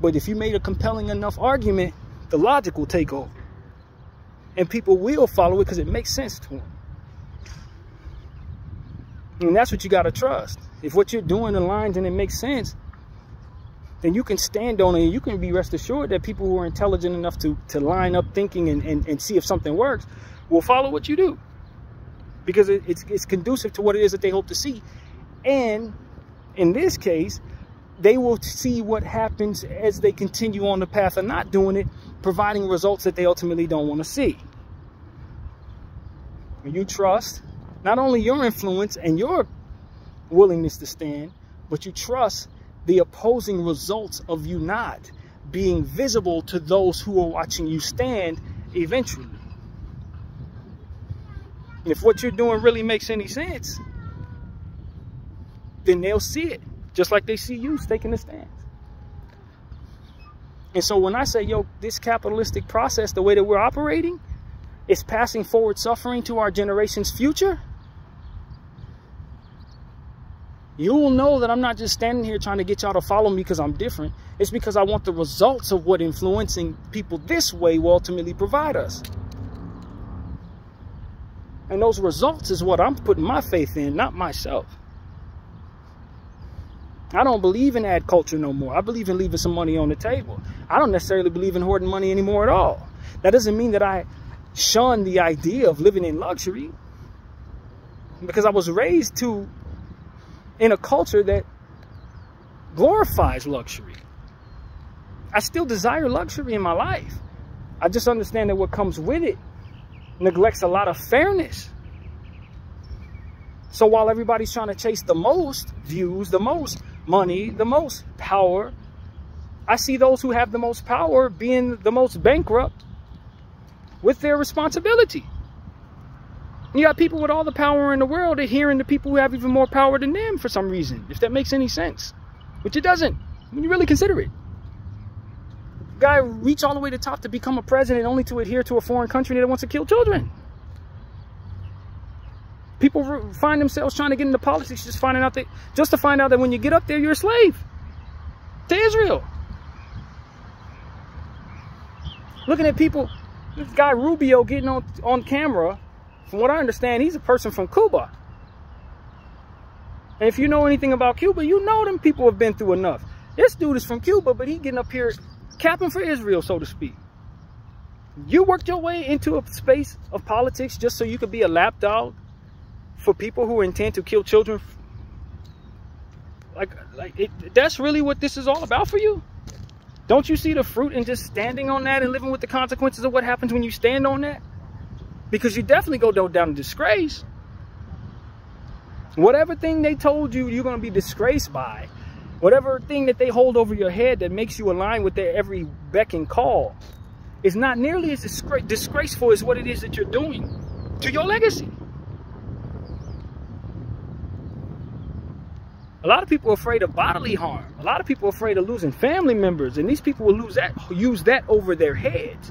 But if you made a compelling enough argument, the logic will take over, and people will follow it because it makes sense to them. And that's what you got to trust. If what you're doing aligns and it makes sense, then you can stand on it, and you can be rest assured that people who are intelligent enough to line up thinking and see if something works will follow what you do, because it's conducive to what it is that they hope to see. And in this case, they will see what happens as they continue on the path of not doing it, providing results that they ultimately don't want to see. When you trust not only your influence and your willingness to stand, but you trust the opposing results of you not being visible to those who are watching you stand eventually. If what you're doing really makes any sense, then they'll see it, just like they see you taking the stance. And so when I say, yo, this capitalistic process, the way that we're operating, is passing forward suffering to our generation's future, you will know that I'm not just standing here trying to get y'all to follow me because I'm different. It's because I want the results of what influencing people this way will ultimately provide us. And those results is what I'm putting my faith in, not myself. I don't believe in ad culture no more. I believe in leaving some money on the table. I don't necessarily believe in hoarding money anymore at all. That doesn't mean that I shun the idea of living in luxury, because I was raised in a culture that glorifies luxury. I still desire luxury in my life. I just understand that what comes with it neglects a lot of fairness. So while everybody's trying to chase the most views, the most money, the most power, I see those who have the most power being the most bankrupt with their responsibility. You got people with all the power in the world adhering to people who have even more power than them for some reason, if that makes any sense. Which it doesn't, when you really consider it. Guy reach all the way to the top to become a president only to adhere to a foreign country that wants to kill children. People find themselves trying to get into politics just to find out that when you get up there, you're a slave to Israel. Looking at people, this guy Rubio getting on camera, from what I understand, he's a person from Cuba. And if you know anything about Cuba, you know them people have been through enough. This dude is from Cuba, but he getting up here capping for Israel, so to speak. You worked your way into a space of politics just so you could be a lapdog for people who intend to kill children. That's really what this is all about for you? Don't you see the fruit in just standing on that and living with the consequences of what happens when you stand on that? Because you definitely go down in disgrace. Whatever thing they told you you're going to be disgraced by, whatever thing that they hold over your head that makes you align with their every beck and call, is not nearly as disgraceful as what it is that you're doing to your legacy. A lot of people are afraid of bodily harm. A lot of people are afraid of losing family members. And these people will use that over their heads.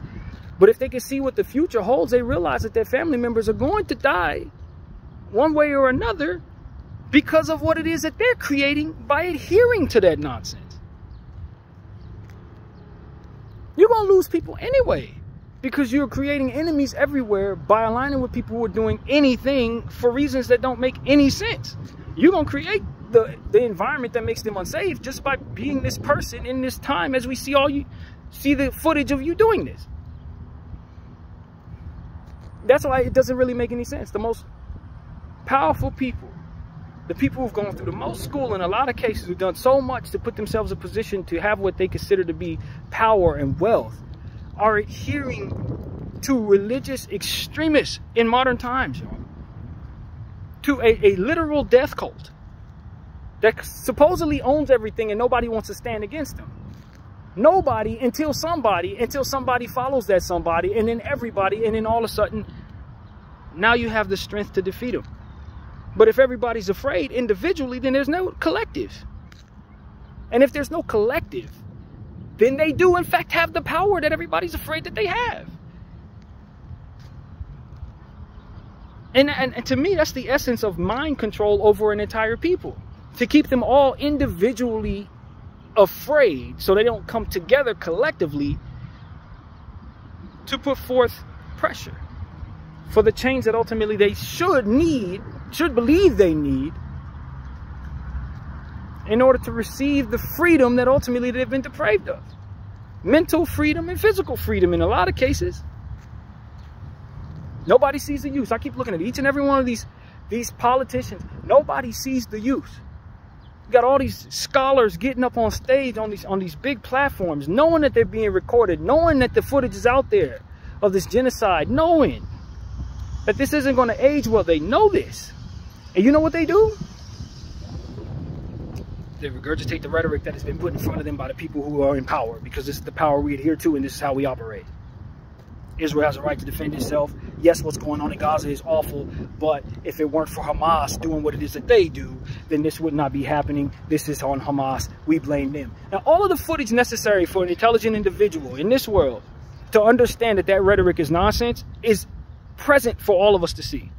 But if they can see what the future holds, they realize that their family members are going to die one way or another because of what it is that they're creating by adhering to that nonsense. You're going to lose people anyway because you're creating enemies everywhere by aligning with people who are doing anything for reasons that don't make any sense. You're going to create the environment that makes them unsafe just by being this person in this time, as we see the footage of you doing this. That's why it doesn't really make any sense. The most powerful people, the people who've gone through the most school in a lot of cases, who've done so much to put themselves in a position to have what they consider to be power and wealth, are adhering to religious extremists in modern times, to a literal death cult that supposedly owns everything and nobody wants to stand against them. Nobody until somebody follows that somebody, and then everybody, and then all of a sudden, now you have the strength to defeat them. But if everybody's afraid individually, then there's no collective. And if there's no collective, then they do in fact have the power that everybody's afraid that they have. And to me, that's the essence of mind control over an entire people. To keep them all individually afraid so they don't come together collectively to put forth pressure for the change that ultimately they should believe they need in order to receive the freedom that ultimately they've been deprived of. Mental freedom and physical freedom in a lot of cases. Nobody sees the use. I keep looking at each and every one of these politicians. Nobody sees the use. You got all these scholars getting up on stage on these big platforms, knowing that they're being recorded, knowing that the footage is out there of this genocide, knowing that this isn't going to age well. They know this. And you know what they do? They regurgitate the rhetoric that has been put in front of them by the people who are in power, because this is the power we adhere to and this is how we operate. Israel has a right to defend itself. Yes, what's going on in Gaza is awful, but if it weren't for Hamas doing what it is that they do, then this would not be happening. This is on Hamas. We blame them. Now, all of the footage necessary for an intelligent individual in this world to understand that that rhetoric is nonsense is present for all of us to see.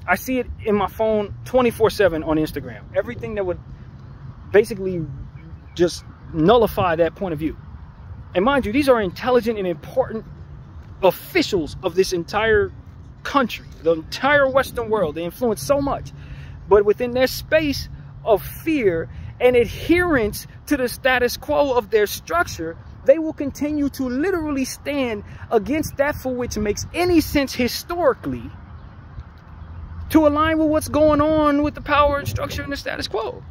I see it in my phone 24/7 on Instagram. Everything that would basically just nullify that point of view. And mind you, these are intelligent and important officials of this entire country, the entire Western world. They influence so much. But within their space of fear and adherence to the status quo of their structure, they will continue to literally stand against that for which makes any sense historically to align with what's going on with the power and structure and the status quo.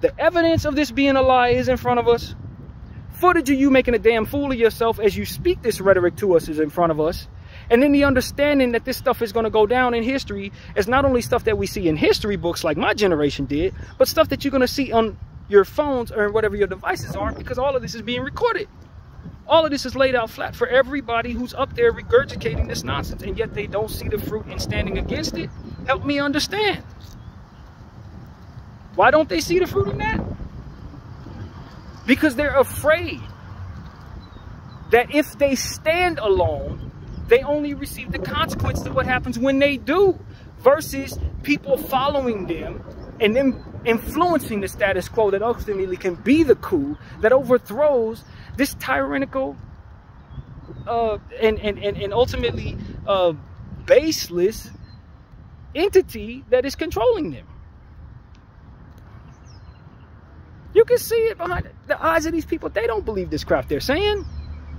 The evidence of this being a lie is in front of us. Footage of you making a damn fool of yourself as you speak this rhetoric to us is in front of us. And then the understanding that this stuff is going to go down in history is not only stuff that we see in history books like my generation did, but stuff that you're going to see on your phones or whatever your devices are, because all of this is being recorded. All of this is laid out flat for everybody who's up there regurgitating this nonsense, and yet they don't see the fruit in standing against it. Help me understand. Why don't they see the fruit in that? Because they're afraid that if they stand alone, they only receive the consequences of what happens when they do, versus people following them and then influencing the status quo that ultimately can be the coup that overthrows this tyrannical and ultimately baseless entity that is controlling them. You can see it behind the eyes of these people. They don't believe this crap they're saying.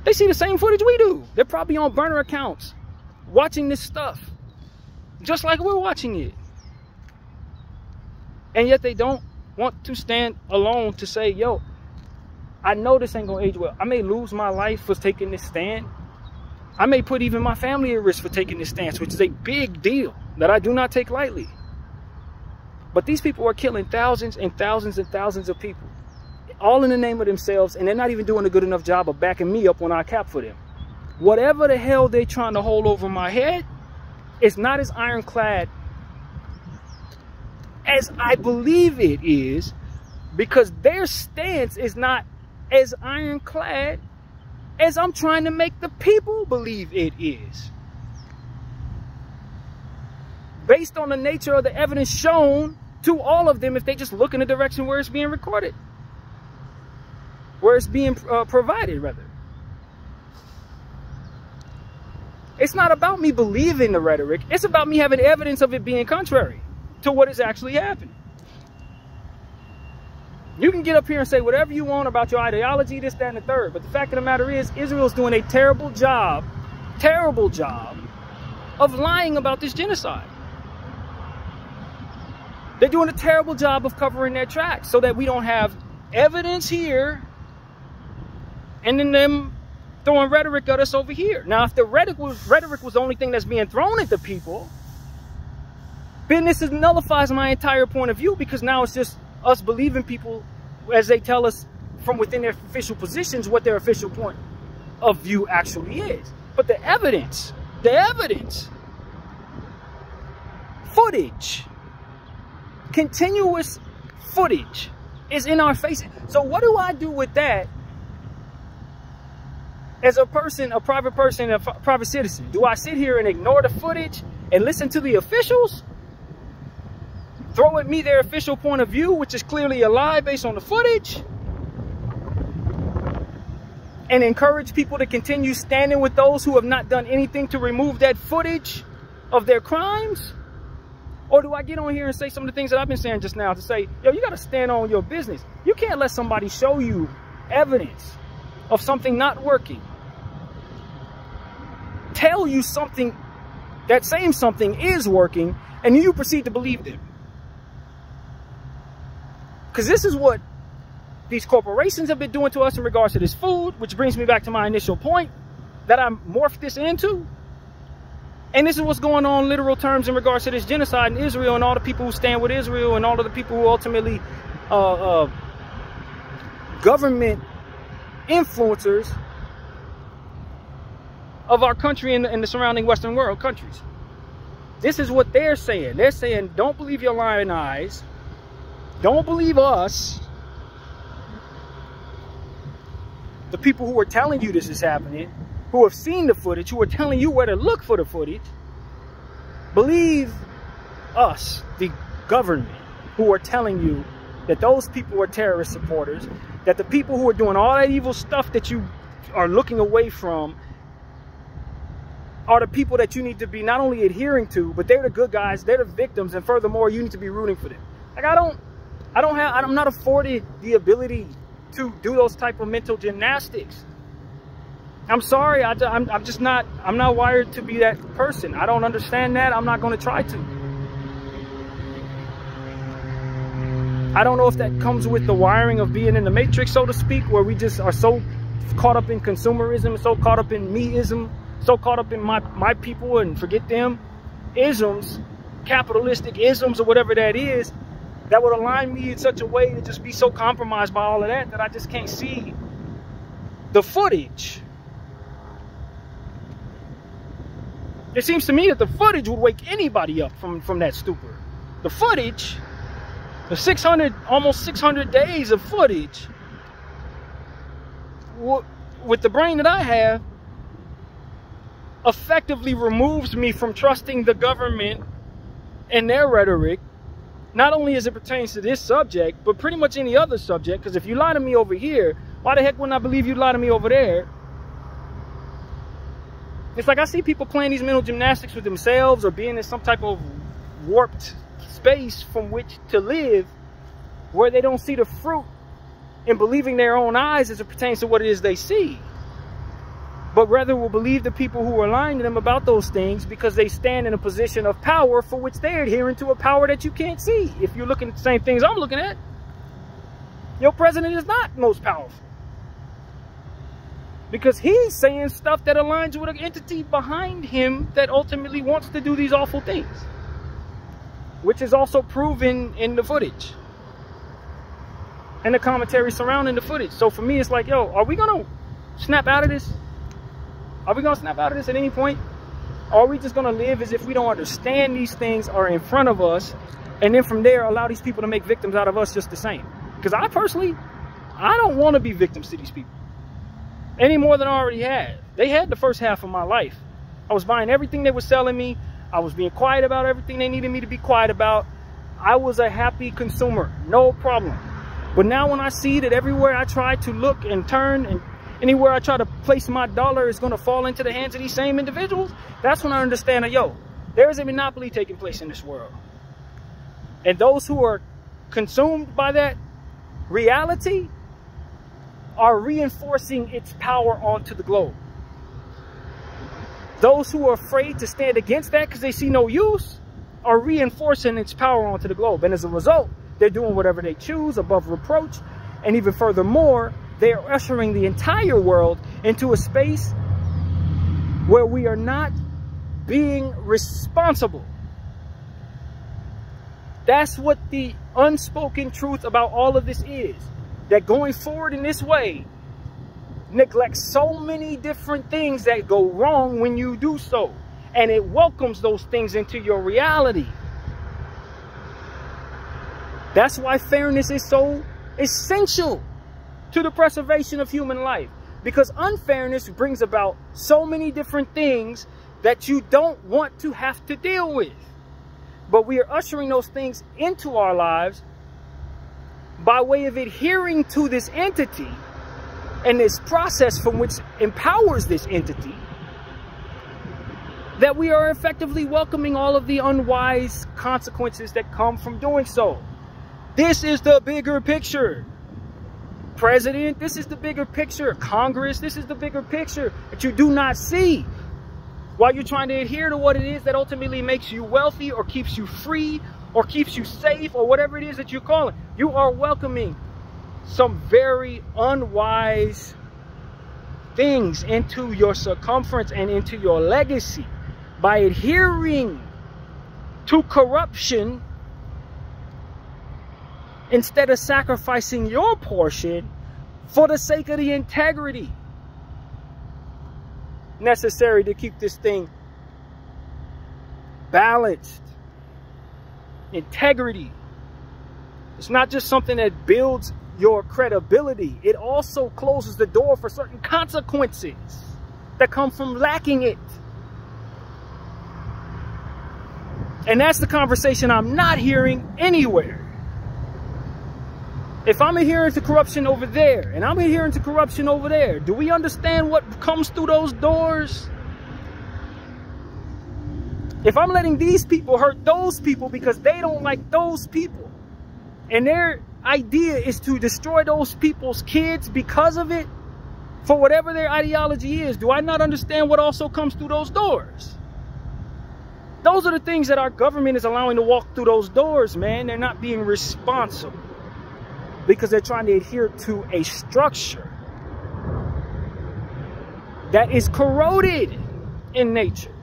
They see the same footage we do. They're probably on burner accounts watching this stuff just like we're watching it. And yet they don't want to stand alone to say, yo, I know this ain't gonna age well. I may lose my life for taking this stand. I may put even my family at risk for taking this stance, which is a big deal that I do not take lightly. But these people are killing thousands and thousands and thousands of people, all in the name of themselves, and they're not even doing a good enough job of backing me up when I cap for them. Whatever the hell they're trying to hold over my head is not as ironclad as I believe it is, because their stance is not as ironclad as I'm trying to make the people believe it is. Based on the nature of the evidence shown to all of them, if they just look in the direction where it's being recorded, where it's being provided, rather. It's not about me believing the rhetoric. It's about me having evidence of it being contrary to what is actually happening. You can get up here and say whatever you want about your ideology, this, that, and the third. But the fact of the matter is, Israel's doing a terrible job of lying about this genocide. They're doing a terrible job of covering their tracks so that we don't have evidence here and then them throwing rhetoric at us over here. Now, if the rhetoric was the only thing that's being thrown at the people, then this nullifies my entire point of view, because now it's just us believing people as they tell us from within their official positions what their official point of view actually is. But the evidence, footage, continuous footage is in our face. So what do I do with that as a person, a private person, a private citizen? Do I sit here and ignore the footage and listen to the officials throw at me their official point of view, which is clearly a lie based on the footage, and encourage people to continue standing with those who have not done anything to remove that footage of their crimes? Or do I get on here and say some of the things that I've been saying just now, to say, yo, you got to stand on your business. You can't let somebody show you evidence of something not working, tell you something, that same something is working, and you proceed to believe them. Because this is what these corporations have been doing to us in regards to this food, which brings me back to my initial point that I morphed this into. And this is what's going on in literal terms in regards to this genocide in Israel, and all the people who stand with Israel, and all of the people who ultimately government influencers of our country and the surrounding Western world countries. This is what they're saying. They're saying, don't believe your lying eyes. Don't believe us. The people who are telling you this is happening, who have seen the footage, who are telling you where to look for the footage, believe us, the government, who are telling you that those people are terrorist supporters, that the people who are doing all that evil stuff that you are looking away from are the people that you need to be not only adhering to, but they're the good guys, they're the victims, and furthermore, you need to be rooting for them. Like, I'm not afforded the ability to do those type of mental gymnastics. I'm sorry, I'm not wired to be that person. I don't understand that. I'm not going to try to. I don't know if that comes with the wiring of being in the matrix, so to speak, where we just are so caught up in consumerism, so caught up in meism, so caught up in my people and forget them. Isms, capitalistic isms or whatever that is, that would align me in such a way to just be so compromised by all of that that I just can't see the footage. It seems to me that the footage would wake anybody up from that stupor. The footage, the almost 600 days of footage, with the brain that I have, effectively removes me from trusting the government and their rhetoric, not only as it pertains to this subject, but pretty much any other subject. Because if you lie to me over here, why the heck wouldn't I believe you'd lie to me over there? It's like I see people playing these mental gymnastics with themselves or being in some type of warped space from which to live, where they don't see the fruit in believing their own eyes as it pertains to what it is they see, but rather will believe the people who are lying to them about those things because they stand in a position of power for which they're adhering to a power that you can't see. If you're looking at the same things I'm looking at, your president is not most powerful, because he's saying stuff that aligns with an entity behind him that ultimately wants to do these awful things, which is also proven in the footage and the commentary surrounding the footage. So for me, it's like, yo, are we gonna snap out of this? Are we gonna snap out of this at any point? Or are we just gonna live as if we don't understand these things are in front of us, and then from there allow these people to make victims out of us just the same? Because I personally, I don't want to be victims to these people any more than I already had. They had the first half of my life. I was buying everything they were selling me. I was being quiet about everything they needed me to be quiet about. I was a happy consumer, no problem. But now when I see that everywhere I try to look and turn and anywhere I try to place my dollar is going to fall into the hands of these same individuals, that's when I understand that, yo, there is a monopoly taking place in this world. And those who are consumed by that reality are reinforcing its power onto the globe. Those who are afraid to stand against that because they see no use are reinforcing its power onto the globe. And as a result, they're doing whatever they choose above reproach. And even furthermore, they're ushering the entire world into a space where we are not being responsible. That's what the unspoken truth about all of this is. That going forward in this way neglects so many different things that go wrong when you do so. And it welcomes those things into your reality. That's why fairness is so essential to the preservation of human life. Because unfairness brings about so many different things that you don't want to have to deal with. But we are ushering those things into our lives by way of adhering to this entity and this process from which empowers this entity, that we are effectively welcoming all of the unwise consequences that come from doing so. This is the bigger picture. President, this is the bigger picture. Congress, this is the bigger picture that you do not see while you're trying to adhere to what it is that ultimately makes you wealthy or keeps you free or keeps you safe or whatever it is that you call it. You are welcoming some very unwise things into your circumference and into your legacy by adhering to corruption instead of sacrificing your portion for the sake of the integrity. necessary to keep this thing balanced. Integrity. It's not just something that builds your credibility. It also closes the door for certain consequences that come from lacking it. And that's the conversation I'm not hearing anywhere. If I'm adhering to corruption over there and I'm adhering to corruption over there, do we understand what comes through those doors? If I'm letting these people hurt those people because they don't like those people, and their idea is to destroy those people's kids because of it, for whatever their ideology is, do I not understand what also comes through those doors? Those are the things that our government is allowing to walk through those doors, man. They're not being responsible because they're trying to adhere to a structure that is corroded in nature.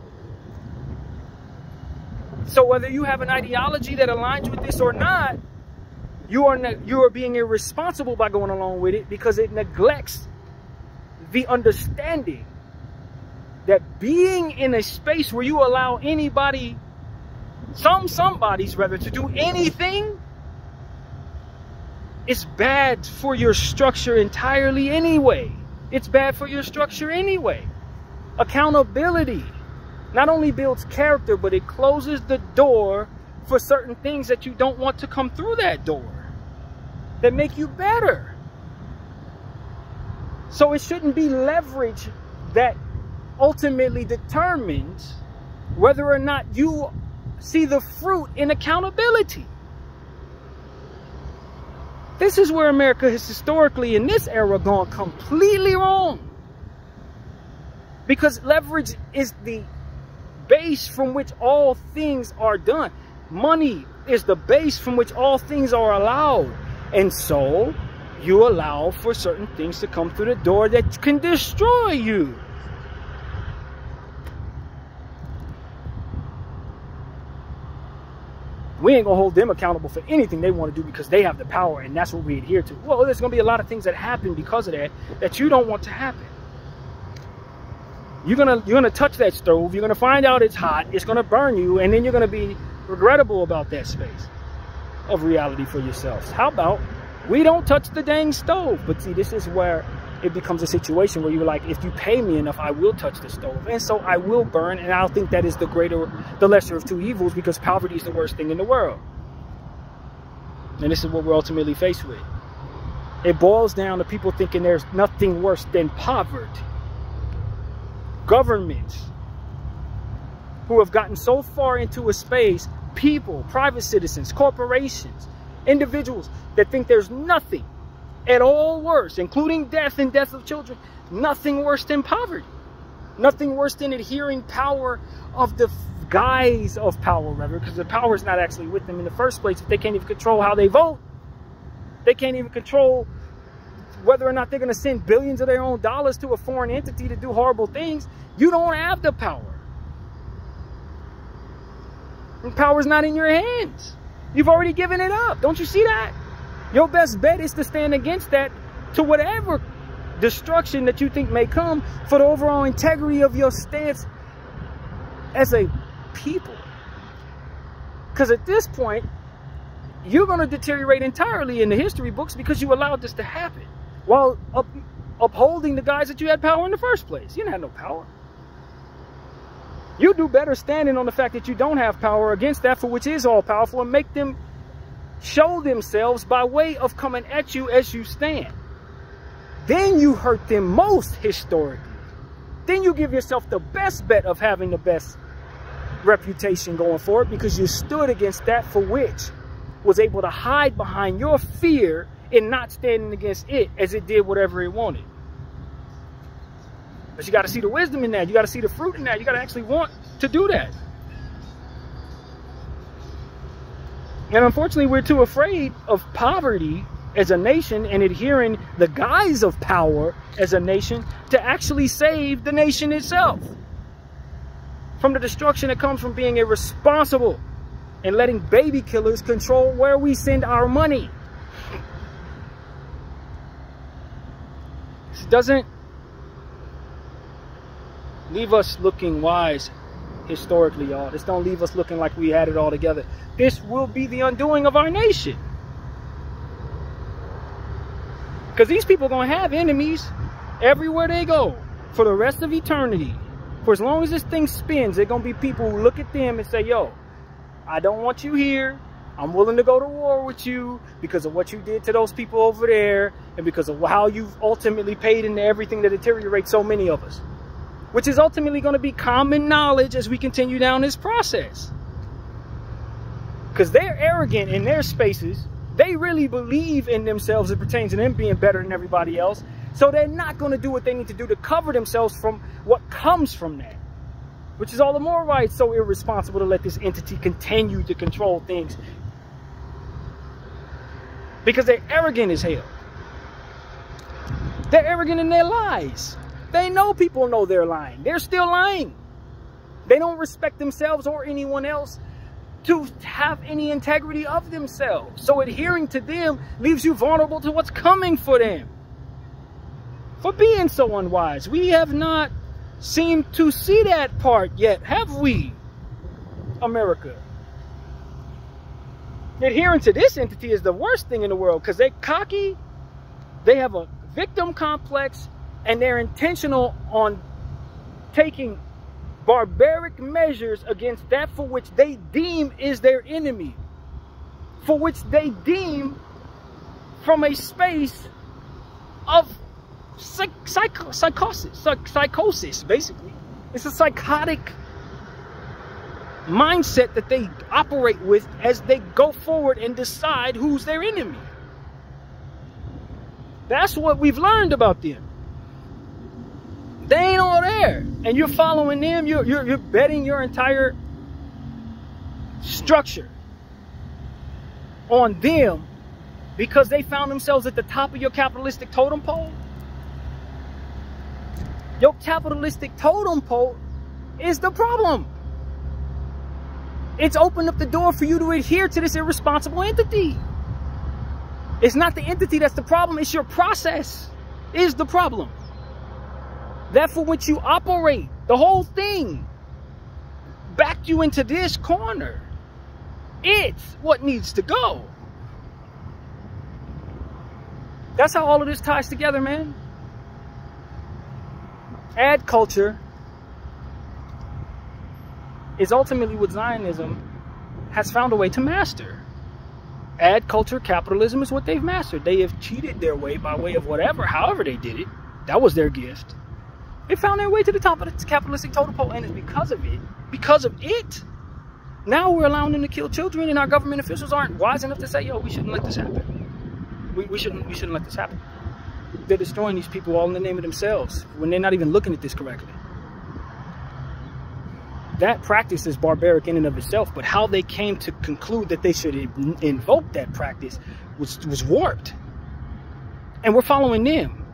So whether you have an ideology that aligns with this or not, you are being irresponsible by going along with it, because it neglects the understanding that being in a space where you allow anybody, somebody's rather, to do anything, is bad for your structure entirely anyway. It's bad for your structure anyway. Accountability not only builds character, but it closes the door for certain things that you don't want to come through that door, that make you better. So it shouldn't be leverage that ultimately determines whether or not you see the fruit in accountability. This is where America has historically, in this era, gone completely wrong. Because leverage is the base from which all things are done. Money is the base from which all things are allowed. And so you allow for certain things to come through the door that can destroy you. We ain't gonna hold them accountable for anything they want to do because they have the power, and that's what we adhere to. Well, there's gonna be a lot of things that happen because of that you don't want to happen. You're gonna touch that stove, you're gonna find out it's hot, it's gonna burn you, and then you're gonna be regrettable about that space of reality for yourselves. How about we don't touch the dang stove? But see, this is where it becomes a situation where you're like, if you pay me enough, I will touch the stove, and so I will burn. And I don't think that is the lesser of two evils, because poverty is the worst thing in the world. And this is what we're ultimately faced with. It boils down to people thinking there's nothing worse than poverty. Governments who have gotten so far into a space, people, private citizens, corporations, individuals that think there's nothing at all worse, including death and death of children, nothing worse than poverty. Nothing worse than adhering power of the guise of power, rather, because the power is not actually with them in the first place. If they can't even control how they vote, they can't even control whether or not they're going to send billions of their own dollars to a foreign entity to do horrible things. You don't have the power. And power's not in your hands. You've already given it up. Don't you see that? Your best bet is to stand against that, to whatever destruction that you think may come, for the overall integrity of your stance as a people. Because at this point, you're going to deteriorate entirely in the history books because you allowed this to happen while upholding the guys that you had power in the first place. You didn't have no power. You do better standing on the fact that you don't have power against that for which is all powerful, and make them show themselves by way of coming at you as you stand. Then you hurt them most historically. Then you give yourself the best bet of having the best reputation going forward, because you stood against that for which was able to hide behind your fear and not standing against it as it did whatever it wanted. But you got to see the wisdom in that. You got to see the fruit in that. You got to actually want to do that. And unfortunately, we're too afraid of poverty as a nation and adhering the guise of power as a nation to actually save the nation itself from the destruction that comes from being irresponsible and letting baby killers control where we send our money. This doesn't leave us looking wise historically, y'all. This don't leave us looking like we had it all together. This will be the undoing of our nation. Because these people are going to have enemies everywhere they go for the rest of eternity. For as long as this thing spins, there are going to be people who look at them and say, yo, I don't want you here. I'm willing to go to war with you because of what you did to those people over there and because of how you've ultimately paid into everything that deteriorates so many of us. Which is ultimately going to be common knowledge as we continue down this process. Because they're arrogant in their spaces. They really believe in themselves as it pertains to them being better than everybody else. So they're not going to do what they need to do to cover themselves from what comes from that. Which is all the more why it's so irresponsible to let this entity continue to control things. Because they're arrogant as hell. They're arrogant in their lies. They know people know they're lying. They're still lying. They don't respect themselves or anyone else to have any integrity of themselves. So adhering to them leaves you vulnerable to what's coming for them. For being so unwise. We have not seemed to see that part yet, have we, America? Adhering to this entity is the worst thing in the world because they're cocky, they have a victim complex, and they're intentional on taking barbaric measures against that for which they deem is their enemy. For which they deem from a space of psychosis, basically. It's a psychotic mindset that they operate with as they go forward and decide who's their enemy. That's what we've learned about them. They ain't all there, and you're following them. You're betting your entire structure on them because they found themselves at the top of your capitalistic totem pole. Your capitalistic totem pole is the problem. It's opened up the door for you to adhere to this irresponsible entity. It's not the entity that's the problem. It's your process is the problem. That for which you operate, the whole thing backed you into this corner. It's what needs to go. That's how all of this ties together, man. Ad culture is ultimately what Zionism has found a way to master. Ad culture, capitalism is what they've mastered. They have cheated their way by way of whatever, however they did it. That was their gift. They found their way to the top of the capitalistic totem pole, and it's because of it, now we're allowing them to kill children, and our government officials aren't wise enough to say, yo, we shouldn't let this happen. We shouldn't let this happen. They're destroying these people all in the name of themselves when they're not even looking at this correctly. That practice is barbaric in and of itself, but how they came to conclude that they should invoke that practice was warped. And we're following them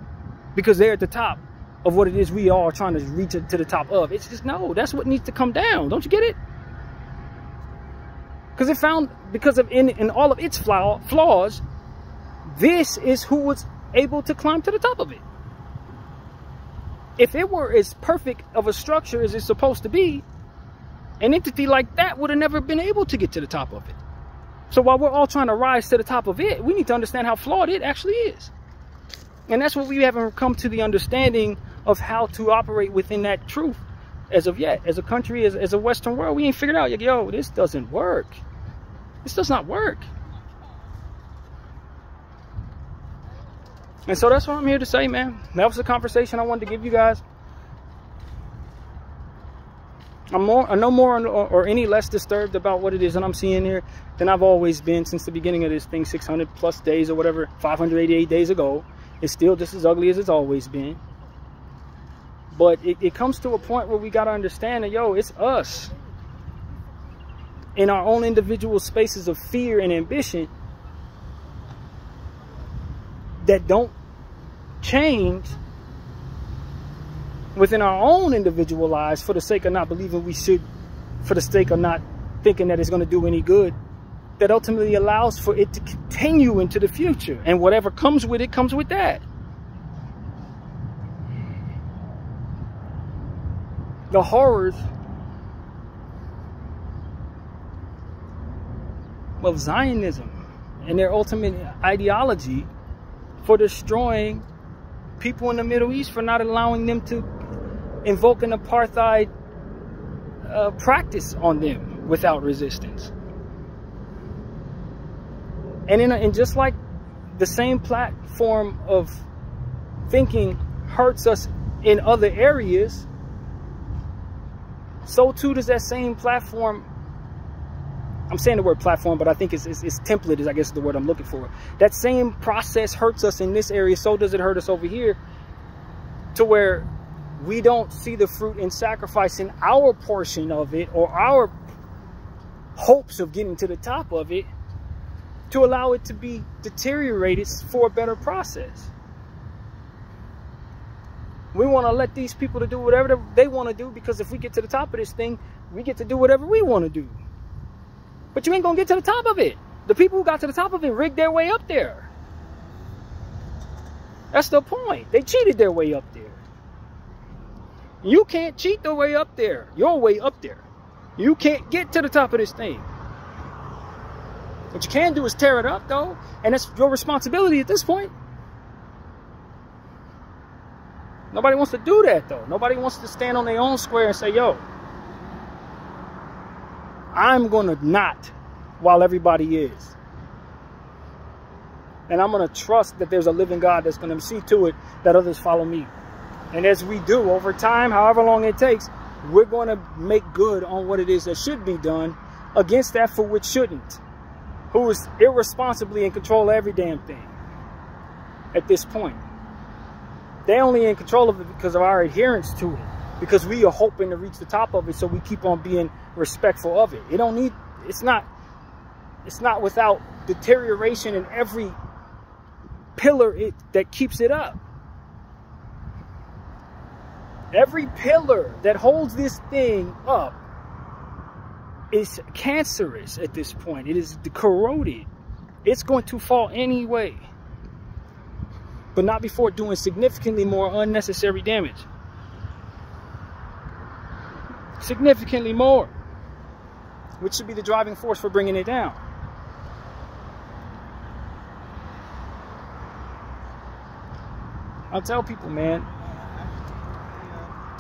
because they're at the top of what it is we all are trying to reach to the top of. It's just, no, that's what needs to come down. Don't you get it? Because it found, because of in all of its flaws, this is who was able to climb to the top of it. If it were as perfect of a structure as it's supposed to be, an entity like that would have never been able to get to the top of it. So while we're all trying to rise to the top of it, we need to understand how flawed it actually is. And that's what we haven't come to the understanding of how to operate within that truth as of yet. As a country, as a Western world, we ain't figured out, yo, this doesn't work. This does not work. And so that's what I'm here to say, man. That was the conversation I wanted to give you guys. I'm no more or any less disturbed about what it is that I'm seeing here than I've always been since the beginning of this thing, 600 plus days or whatever, 588 days ago. It's still just as ugly as it's always been. But it comes to a point where we got to understand that, yo, it's us in our own individual spaces of fear and ambition that don't change within our own individual lives for the sake of not believing we should, for the sake of not thinking that it's going to do any good, that ultimately allows for it to continue into the future. And whatever comes with it comes with that. the horrors of Zionism and their ultimate ideology for destroying people in the Middle East, for not allowing them to invoke an apartheid practice on them without resistance. And just like the same platform of thinking hurts us in other areas, so too does that same platform. I'm saying the word platform, but I think it's template is, I guess, the word I'm looking for. That same process hurts us in this area, so does it hurt us over here, to where we don't see the fruit in sacrificing our portion of it or our hopes of getting to the top of it to allow it to be deteriorated for a better process. We want to let these people to do whatever they want to do, because if we get to the top of this thing, we get to do whatever we want to do. But you ain't going to get to the top of it. The people who got to the top of it rigged their way up there. That's the point. They cheated their way up there. You can't cheat the way up there. Your way up there. You can't get to the top of this thing. What you can do is tear it up, though. And that's your responsibility at this point. Nobody wants to do that, though. Nobody wants to stand on their own square and say, yo, I'm going to not while everybody is. And I'm going to trust that there's a living God that's going to see to it that others follow me. And as we do over time, however long it takes, we're going to make good on what it is that should be done against that for which shouldn't. Who is irresponsibly in control of every damn thing at this point. They're only in control of it because of our adherence to it. Because we are hoping to reach the top of it, so we keep on being respectful of it. It's not without deterioration in every pillar that keeps it up. Every pillar that holds this thing up is cancerous at this point. It is corroded. It's going to fall anyway, but not before doing significantly more unnecessary damage. Significantly more, which should be the driving force for bringing it down. I'll tell people, man,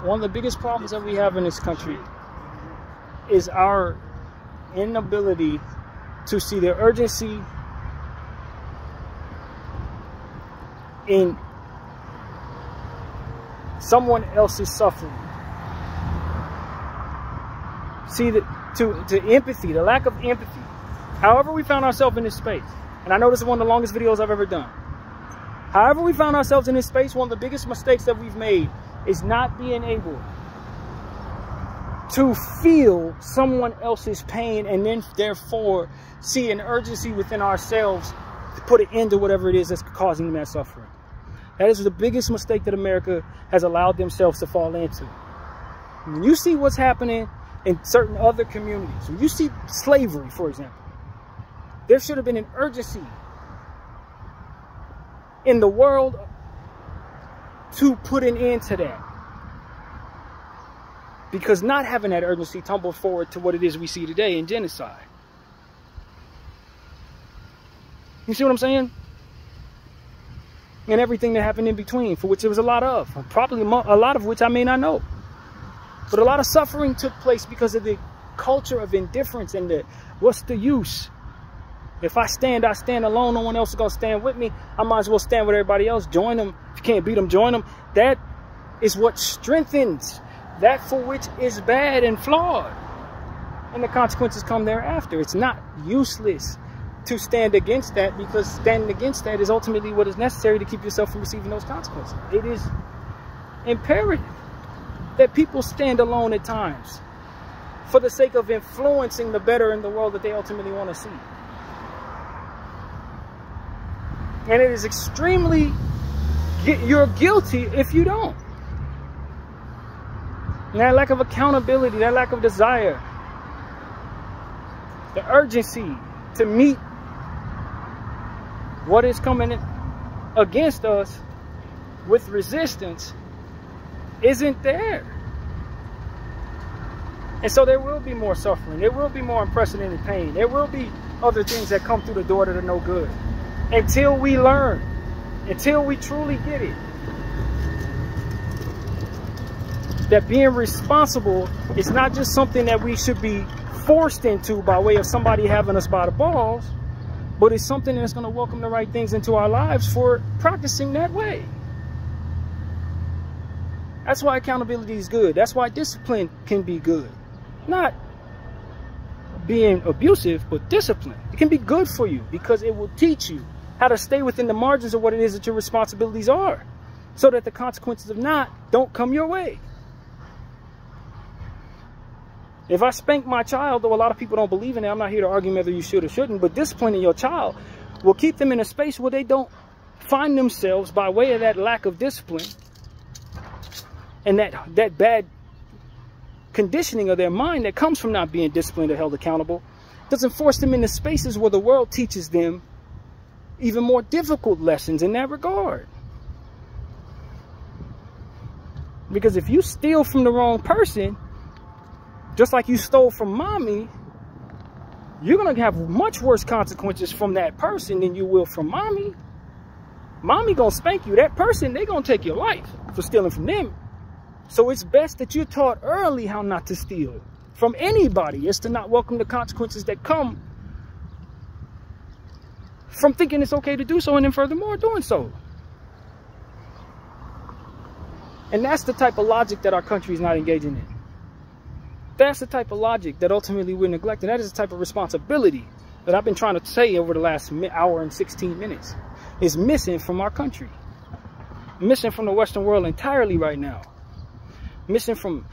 one of the biggest problems that we have in this country is our inability to see the urgency in someone else's suffering. See, to empathy, the lack of empathy. However we found ourselves in this space, and I know this is one of the longest videos I've ever done. However we found ourselves in this space, one of the biggest mistakes that we've made is not being able to feel someone else's pain and then therefore see an urgency within ourselves to put an end to whatever it is that's causing them that suffering. That is the biggest mistake that America has allowed themselves to fall into. When you see what's happening in certain other communities, when you see slavery, for example, there should have been an urgency in the world to put an end to that. Because not having that urgency tumbled forward to what it is we see today in genocide. You see what I'm saying? And everything that happened in between, for which there was a lot of. Probably a lot of which I may not know. But a lot of suffering took place because of the culture of indifference and the, what's the use? If I stand alone. No one else is going to stand with me. I might as well stand with everybody else. Join them. If you can't beat them, join them. That is what strengthens that for which is bad and flawed. And the consequences come thereafter. It's not useless to stand against that, because standing against that is ultimately what is necessary to keep yourself from receiving those consequences. It is imperative that people stand alone at times for the sake of influencing the better in the world that they ultimately want to see. And it is extremely, you're guilty if you don't. And that lack of accountability, that lack of desire, the urgency to meet what is coming against us with resistance isn't there. And so there will be more suffering. There will be more unprecedented pain. There will be other things that come through the door that are no good. Until we learn, until we truly get it, that being responsible is not just something that we should be forced into by way of somebody having us by the balls, but it's something that's going to welcome the right things into our lives for practicing that way. That's why accountability is good. That's why discipline can be good. Not being abusive, but discipline. It can be good for you because it will teach you how to stay within the margins of what it is that your responsibilities are, so that the consequences of not don't come your way. If I spank my child, though a lot of people don't believe in it, I'm not here to argue whether you should or shouldn't, but disciplining your child will keep them in a space where they don't find themselves, by way of that lack of discipline and that bad conditioning of their mind that comes from not being disciplined or held accountable, doesn't force them into spaces where the world teaches them even more difficult lessons in that regard. Because if you steal from the wrong person, just like you stole from mommy, you're going to have much worse consequences from that person than you will from mommy. Mommy going to spank you. That person, they going to take your life for stealing from them. So it's best that you're taught early how not to steal from anybody. It's to not welcome the consequences that come from thinking it's okay to do so, and then furthermore doing so. And that's the type of logic that our country is not engaging in. That's the type of logic that ultimately we're neglecting. That is the type of responsibility that I've been trying to say over the last hour and 16 minutes is missing from our country. Missing from the Western world entirely right now. Missing from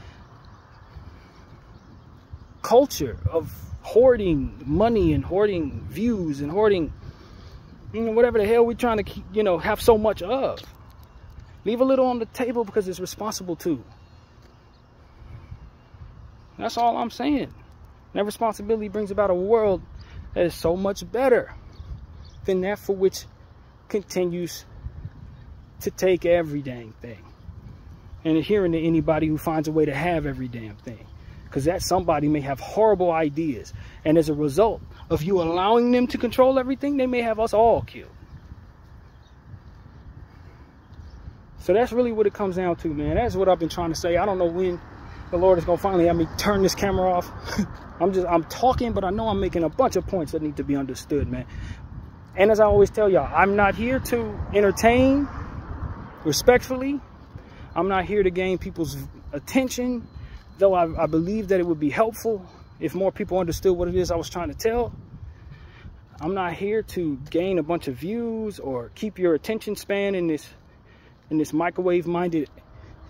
culture of hoarding money and hoarding views and hoarding, you know, whatever the hell we're trying to keep, you know, have so much of. Leave a little on the table because it's responsible to. That's all I'm saying. That responsibility brings about a world that is so much better than that for which continues to take every dang thing. And adhering to anybody who finds a way to have every damn thing. Because that somebody may have horrible ideas. And as a result of you allowing them to control everything, they may have us all killed. So that's really what it comes down to, man. That's what I've been trying to say. I don't know when the Lord is going to finally have me turn this camera off. I'm talking, but I know I'm making a bunch of points that need to be understood, man. And as I always tell y'all, I'm not here to entertain respectfully. I'm not here to gain people's attention, though I believe that it would be helpful if more people understood what it is I was trying to tell. I'm not here to gain a bunch of views or keep your attention span in this microwave-minded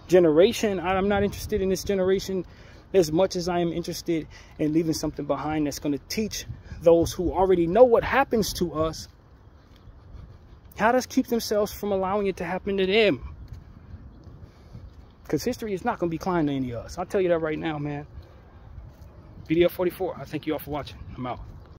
generation. I'm not interested in this generation as much as I am interested in leaving something behind that's going to teach those who already know what happens to us how to keep themselves from allowing it to happen to them. Because history is not going to be kind to any of us. I'll tell you that right now, man. Video 44. I thank you all for watching. I'm out.